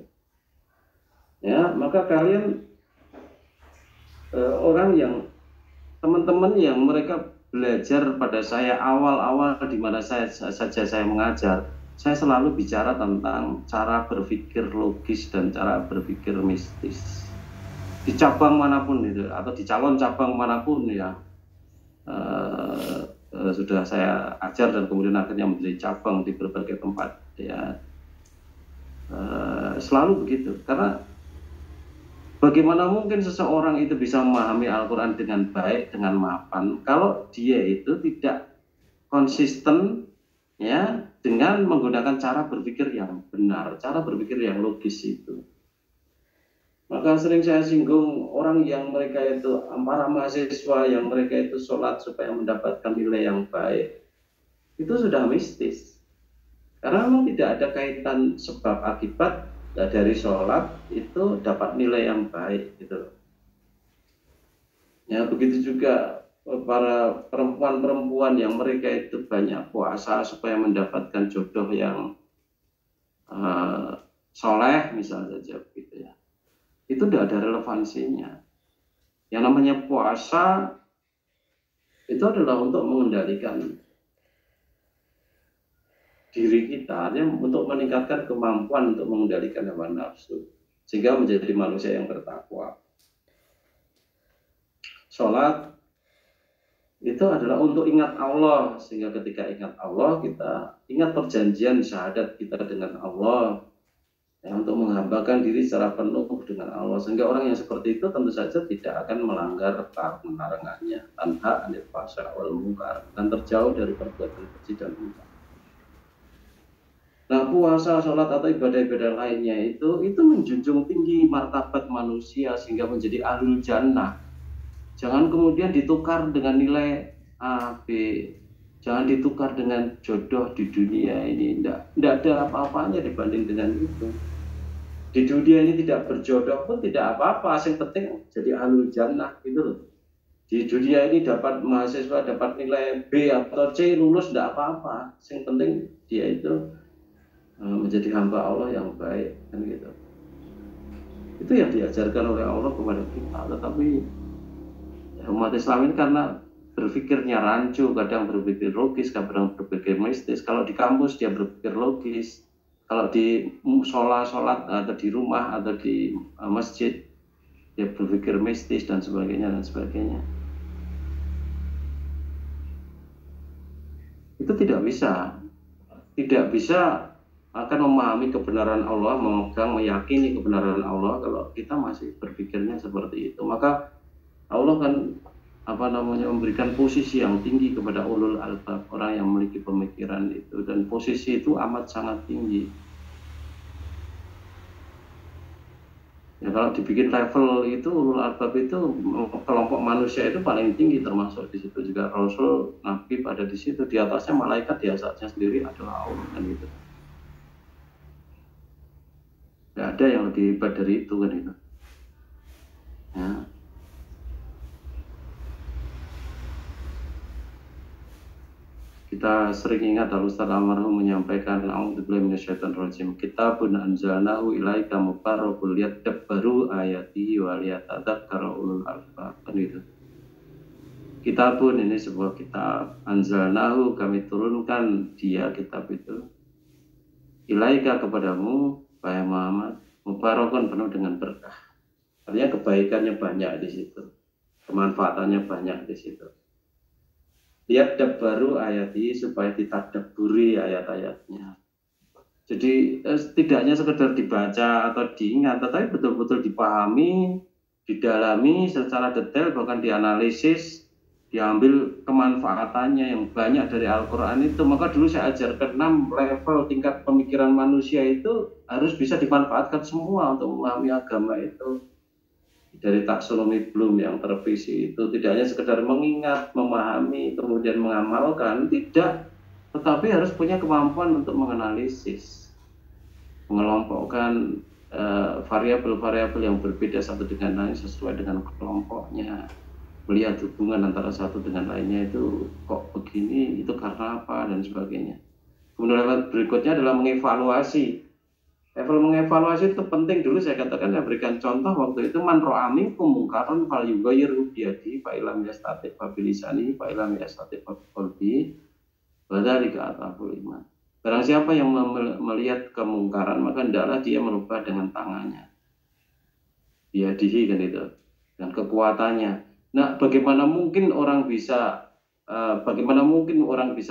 Ya, maka kalian orang yang teman-teman yang mereka belajar pada saya awal-awal di mana saya mengajar, saya selalu bicara tentang cara berpikir logis dan cara berpikir mistis. Di cabang manapun itu atau di calon cabang manapun ya sudah saya ajar dan kemudian akhirnya menjadi cabang di berbagai tempat ya. Selalu begitu, karena bagaimana mungkin seseorang itu bisa memahami Al-Quran dengan baik, dengan mapan, kalau dia itu tidak konsisten ya dengan menggunakan cara berpikir yang benar, cara berpikir yang logis itu. Maka sering saya singgung orang yang mereka itu, para mahasiswa yang mereka itu sholat supaya mendapatkan nilai yang baik, itu sudah mistis. Karena memang tidak ada kaitan sebab akibat dari sholat itu dapat nilai yang baik gitu. Ya begitu juga para perempuan-perempuan yang mereka itu banyak puasa supaya mendapatkan jodoh yang soleh misalnya saja begitu ya. Itu tidak ada relevansinya. Yang namanya puasa itu adalah untuk mengendalikan diri kita, untuk meningkatkan kemampuan untuk mengendalikan hawa nafsu sehingga menjadi manusia yang bertakwa. Sholat itu adalah untuk ingat Allah, sehingga ketika ingat Allah kita ingat perjanjian syahadat kita dengan Allah, ya, untuk menghambakan diri secara penuh dengan Allah, sehingga orang yang seperti itu tentu saja tidak akan melanggar larangannya, tanha anil fahsya wal munkar, dan terjauh dari perbuatan keji dan munkar. Nah, puasa, sholat atau ibadah-ibadah lainnya itu menjunjung tinggi martabat manusia sehingga menjadi ahlul jannah. Jangan kemudian ditukar dengan nilai A, B. Jangan ditukar dengan jodoh di dunia ini. Tidak ada apa-apanya dibanding dengan itu. Di dunia ini tidak berjodoh pun tidak apa-apa. Yang penting jadi ahlul jannah gitu loh. Di dunia ini dapat mahasiswa dapat nilai B atau C, lulus tidak apa-apa. Yang penting dia itu menjadi hamba Allah yang baik, kan gitu. Itu yang diajarkan oleh Allah kepada kita. Tetapi umat Islam ini karena berpikirnya rancu, kadang berpikir logis, kadang berpikir mistis. Kalau di kampus dia berpikir logis, kalau di sholat atau di rumah atau di masjid dia berpikir mistis dan sebagainya dan sebagainya. Itu tidak bisa akan memahami kebenaran Allah, memegang, meyakini kebenaran Allah kalau kita masih berpikirnya seperti itu. Maka Allah kan memberikan posisi yang tinggi kepada ulul albab, orang yang memiliki pemikiran itu, dan posisi itu amat sangat tinggi. Ya, kalau dibikin level itu ulul albab itu kelompok manusia itu paling tinggi, termasuk di situ juga Rasul, Nabi pada di situ, di atasnya malaikat, di atasnya sendiri adalah Allah, kan gitu. Tidak ada yang lebih hebat dari itu, kan itu. Ya. Kita sering ingat Al-Ustaz almarhum menyampaikan a'udzubillahi minasyaitonirrajim, kitabun anzalnahu ilaika mubarakun liyadabbaru ayatihi wa liyatadzakkara ulul albab, kan itu. Kitabun ini sebuah kitab, anzalnahu kami turunkan dia kitab itu, ilaika kepadamu wahai Muhammad, mubarakun penuh dengan berkah. Artinya kebaikannya banyak di situ, kemanfaatannya banyak di situ. Lihat baru ayat-ayat supaya ditadabburi ayat-ayatnya. Jadi tidaknya sekedar dibaca atau diingat, tetapi betul-betul dipahami, didalami secara detail, bahkan dianalisis, diambil kemanfaatannya yang banyak dari Al-Quran itu. Maka dulu saya ajarkan 6 level tingkat pemikiran manusia itu harus bisa dimanfaatkan semua untuk memahami agama itu. Dari taksonomi Bloom yang tervisi itu tidak hanya sekedar mengingat, memahami, kemudian mengamalkan, tidak, tetapi harus punya kemampuan untuk menganalisis, mengelompokkan variabel-variabel yang berbeda satu dengan lain sesuai dengan kelompoknya, melihat hubungan antara satu dengan lainnya itu kok begini, itu karena apa, dan sebagainya. Kemudian level berikutnya adalah mengevaluasi. Level mengevaluasi itu penting. Dulu saya katakan, saya berikan contoh waktu itu, man ra'a minkum munkaran falyughayyirhu biyadihi fa illam yastati' fa bilisanihi fa illam yastati' fa biqalbihi wa dzalika adhaful iman. Barang siapa yang melihat kemungkaran, maka hendaklah dia merubah dengan tangannya, biyadihi, kan itu, dan kekuatannya. Nah, bagaimana mungkin orang bisa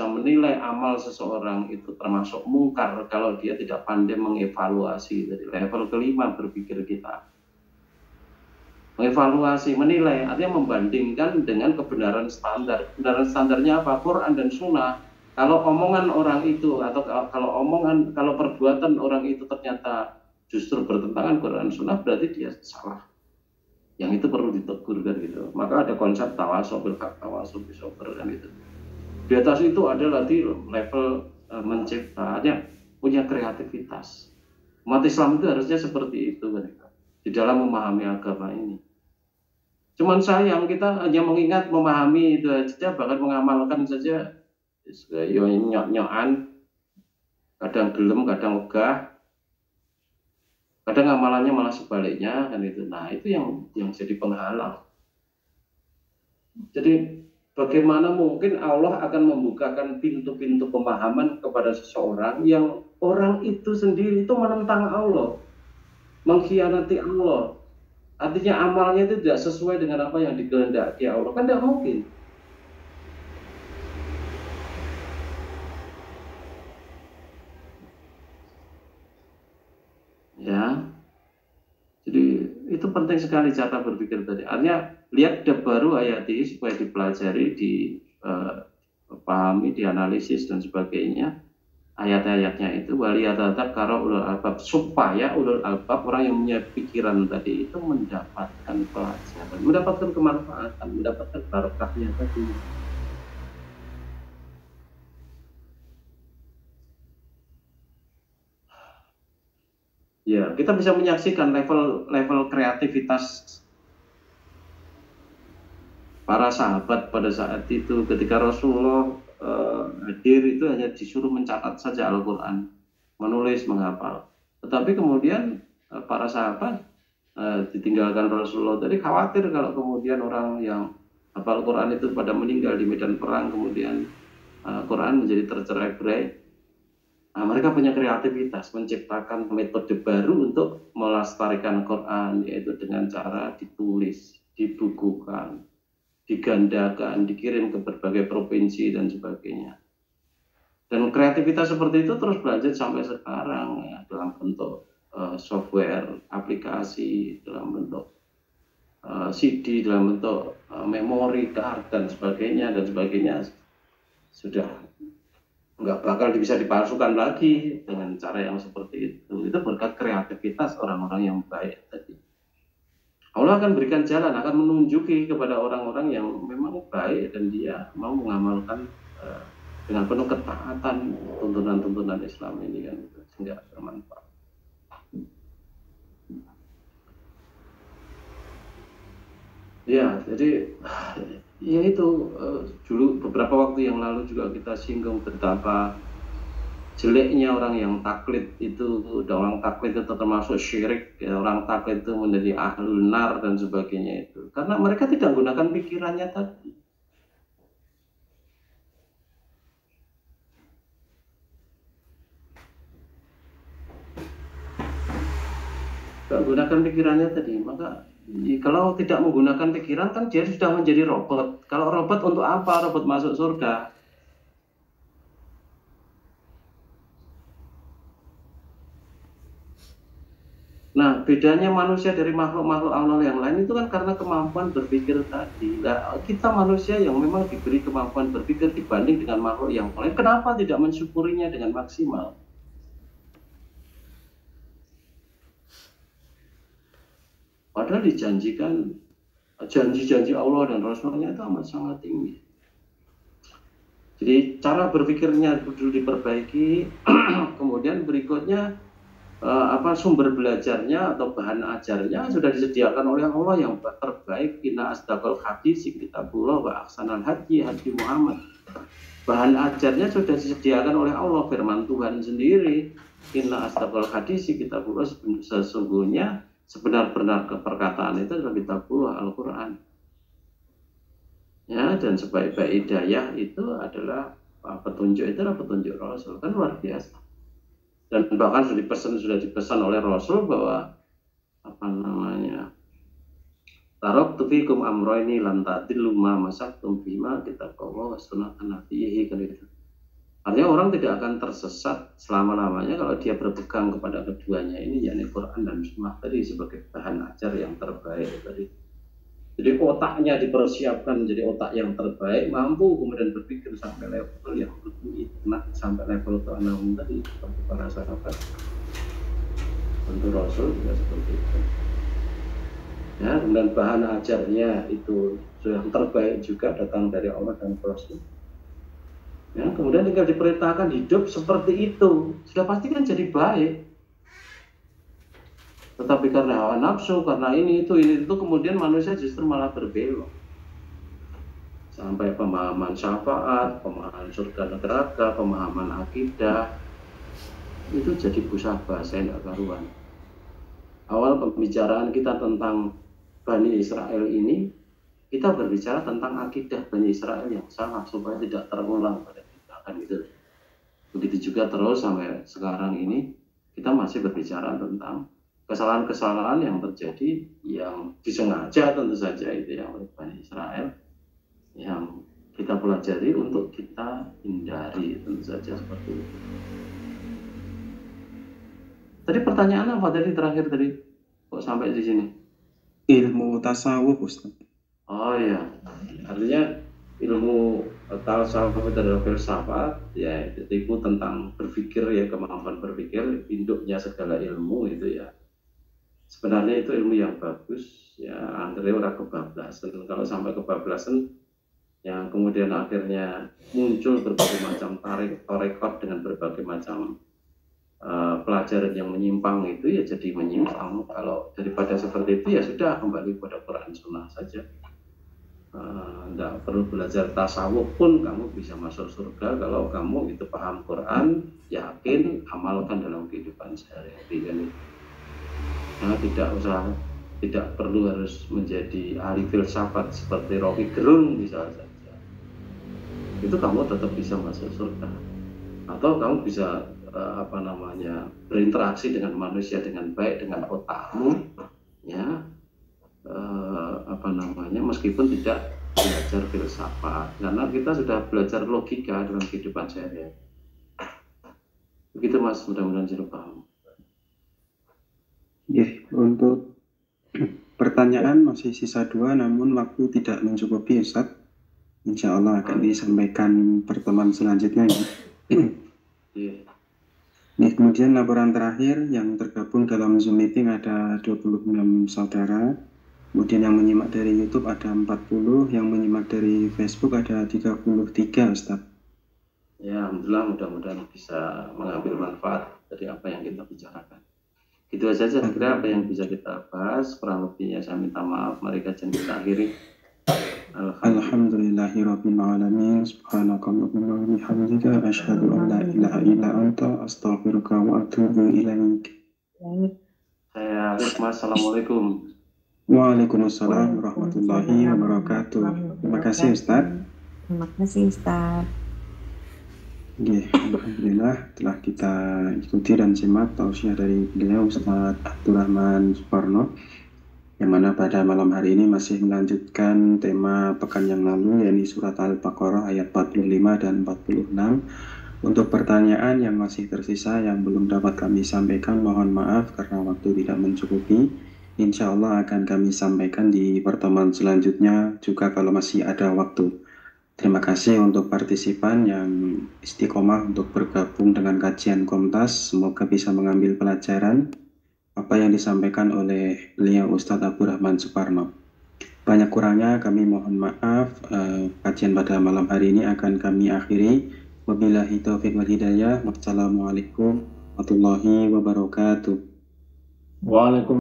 menilai amal seseorang itu termasuk mungkar kalau dia tidak pandai mengevaluasi. Dari level kelima berpikir kita, mengevaluasi, menilai, artinya membandingkan dengan kebenaran standar. Kebenaran standarnya apa? Quran dan Sunnah. Kalau omongan orang itu atau kalau perbuatan orang itu ternyata justru bertentangan Quran dan Sunnah, berarti dia salah. Yang itu perlu ditegur, kan gitu. Maka ada konsep tawasul bil haq, tawasul bis sabr, kan itu. Di atas itu adalah di level menciptanya, punya kreativitas. Umat Islam itu harusnya seperti itu, kan gitu, di dalam memahami agama ini. Cuman sayang kita hanya mengingat, memahami itu saja, bahkan mengamalkan saja nyok-nyokan, kadang gelem, kadang ogah. Kadang amalannya malah sebaliknya, kan itu. Nah, itu yang jadi penghalang. Jadi bagaimana mungkin Allah akan membukakan pintu-pintu pemahaman kepada seseorang yang orang itu sendiri itu menentang Allah, mengkhianati Allah. Artinya amalnya itu tidak sesuai dengan apa yang dikehendaki Allah, kan tidak mungkin. itu penting sekali cara berpikir tadi. Artinya lihat baru ayat ini supaya dipelajari, dipahami, dianalisis dan sebagainya. Ayat-ayatnya itu waliyatadzakara ulul albab, supaya ulul albab, orang yang punya pikiran tadi itu mendapatkan pelajaran, mendapatkan kemanfaatan, mendapatkan barokahnya tadi. Ya, kita bisa menyaksikan level kreativitas para sahabat pada saat itu ketika Rasulullah hadir, itu hanya disuruh mencatat saja Al-Quran, menulis, menghafal. Tetapi kemudian para sahabat ditinggalkan Rasulullah tadi, khawatir kalau kemudian orang yang hafal Quran itu pada meninggal di medan perang, kemudian Quran menjadi tercerai-berai. Nah, mereka punya kreativitas menciptakan metode baru untuk melestarikan Quran, yaitu dengan cara ditulis, dibukukan, digandakan, dikirim ke berbagai provinsi dan sebagainya. Dan kreativitas seperti itu terus berlanjut sampai sekarang, ya, dalam bentuk software, aplikasi, dalam bentuk CD, dalam bentuk memori card dan sebagainya sudah nggak bakal bisa dipalsukan lagi dengan cara yang seperti itu. Itu berkat kreativitas orang-orang yang baik tadi. Allah akan berikan jalan, akan menunjuki kepada orang-orang yang memang baik dan dia mau mengamalkan dengan penuh ketaatan tuntunan-tuntunan Islam ini, kan, sehingga bermanfaat. Ya, jadi ya itu dulu beberapa waktu yang lalu juga kita singgung betapa jeleknya orang yang taklid itu. Orang taklid itu termasuk syirik, ya, orang taklid itu menjadi ahlul nar dan sebagainya itu karena mereka tidak menggunakan pikirannya tadi. Tidak menggunakan pikirannya tadi, maka kalau tidak menggunakan pikiran kan dia sudah menjadi robot. Kalau robot untuk apa? Robot masuk surga. Nah, bedanya manusia dari makhluk-makhluk Allah yang lain itu kan karena kemampuan berpikir tadi. Nah, kita manusia yang memang diberi kemampuan berpikir dibanding dengan makhluk yang lain, kenapa tidak mensyukurinya dengan maksimal? Padahal dijanjikan, janji-janji Allah dan Rasulnya itu amat sangat tinggi. Jadi cara berpikirnya dulu diperbaiki, kemudian berikutnya sumber belajarnya atau bahan ajarnya sudah disediakan oleh Allah yang terbaik. Inna asdaqal hadis kitabullah wa ahsanal hadi Muhammad. Bahan ajarnya sudah disediakan oleh Allah, firman Tuhan sendiri. Inna asdaqal hadis kitabullah, sesungguhnya sebenar-benar perkataan itu adalah kitabullah, Al-Quran. Ya, dan sebaik-baik hidayah itu adalah petunjuk, itu adalah petunjuk Rasul, kan luar biasa. Dan bahkan sudah dipesan oleh Rasul bahwa Taraktu fikum amroini lan tadillu ma masaktum bima kitaballah wa sunnatan nabiyhi, kan itu. Artinya orang tidak akan tersesat selama-lamanya kalau dia berpegang kepada keduanya ini, yakni Quran dan Sunnah tadi sebagai bahan ajar yang terbaik tadi. Jadi otaknya dipersiapkan menjadi otak yang terbaik, mampu kemudian berpikir sampai level yang lebih sampai level ke-6 tadi seperti para sahabat. Tentu Rasul juga seperti itu. Ya, dan bahan ajarnya itu yang terbaik juga datang dari Allah dan Rasul. Ya, kemudian tinggal diperintahkan hidup seperti itu, sudah pasti kan jadi baik. Tetapi karena hawa nafsu, karena ini itu kemudian manusia justru malah berbelok. Sampai pemahaman syafaat, pemahaman surga neraka, pemahaman akidah, itu jadi pusat bahasa yang tidak karuan. Awal pembicaraan kita tentang Bani Israel ini, kita berbicara tentang akidah Bani Israel yang salah supaya tidak terulang pada kita, kan gitu. Begitu juga terus sampai sekarang ini kita masih berbicara tentang kesalahan-kesalahan yang terjadi yang disengaja tentu saja itu yang oleh Bani Israel yang kita pelajari untuk kita hindari, tentu saja seperti itu. Tadi pertanyaan apa tadi terakhir tadi kok sampai di sini?
Ilmu tasawuf, Ustaz.
Oh ya, artinya ilmu tasawuf itu adalah filsafat, ya itu tentang berpikir, ya kemampuan berpikir, induknya segala ilmu itu ya. Sebenarnya itu ilmu yang bagus, ya Andre orang kebablasan. Kalau sampai kebablasan, yang kemudian akhirnya muncul berbagai macam tarekot dengan berbagai macam pelajaran yang menyimpang, itu ya jadi menyimpang. Kalau daripada seperti itu ya sudah kembali pada Quran Sunnah saja. Tidak perlu belajar tasawuf pun kamu bisa masuk surga kalau kamu itu paham Quran, yakin, amalkan dalam kehidupan sehari-hari. Nah, tidak perlu harus menjadi ahli filsafat seperti Rocky Gerung misalnya saja. Itu kamu tetap bisa masuk surga. Atau kamu bisa berinteraksi dengan manusia dengan baik dengan otakmu, ya meskipun tidak belajar filsafat, karena kita sudah belajar logika dalam kehidupan sehari-hari. Begitu Mas, mudah-mudahan sudah paham.
Untuk pertanyaan masih sisa 2, namun waktu tidak mencukupi, Ustaz. Insya Allah akan disampaikan pertemuan selanjutnya. Kemudian laporan terakhir yang tergabung dalam Zoom meeting ada 26 saudara. Kemudian yang menyimak dari YouTube ada 40, yang menyimak dari Facebook ada 33, Ustaz.
Ya, alhamdulillah, mudah-mudahan bisa mengambil manfaat dari apa yang kita bicarakan. Itu saja kira apa yang bisa kita bahas. Kurang lebihnya saya minta maaf. Mari kajian kita akhiri.
Alhamdulillahirabbil alamin. Subhanakallahumma wa bihamdika asyhadu an la ilaha illa anta astaghfiruka wa atubu ilaik.
Saya Rifma, assalamualaikum.
Waalaikumsalam warahmatullahi wabarakatuh. Terima kasih Ustaz.
Terima kasih Ustaz.
Alhamdulillah telah kita ikuti dan simak tausiah dari beliau Ustaz Abdurrahman Suparno, yang mana pada malam hari ini masih melanjutkan tema pekan yang lalu, yaitu surat Al-Baqarah ayat 45 dan 46. Untuk pertanyaan yang masih tersisa yang belum dapat kami sampaikan, mohon maaf karena waktu tidak mencukupi. Insya Allah akan kami sampaikan di pertemuan selanjutnya juga kalau masih ada waktu. Terima kasih untuk partisipan yang istiqomah untuk bergabung dengan kajian Komtas. Semoga bisa mengambil pelajaran apa yang disampaikan oleh beliau Ustadz Abdurrahman Suparno. Banyak kurangnya kami mohon maaf. Kajian pada malam hari ini akan kami akhiri. Wabillahi taufiq wal hidayah. Wassalamualaikum warahmatullahi wabarakatuh.
Waalaikumsalam.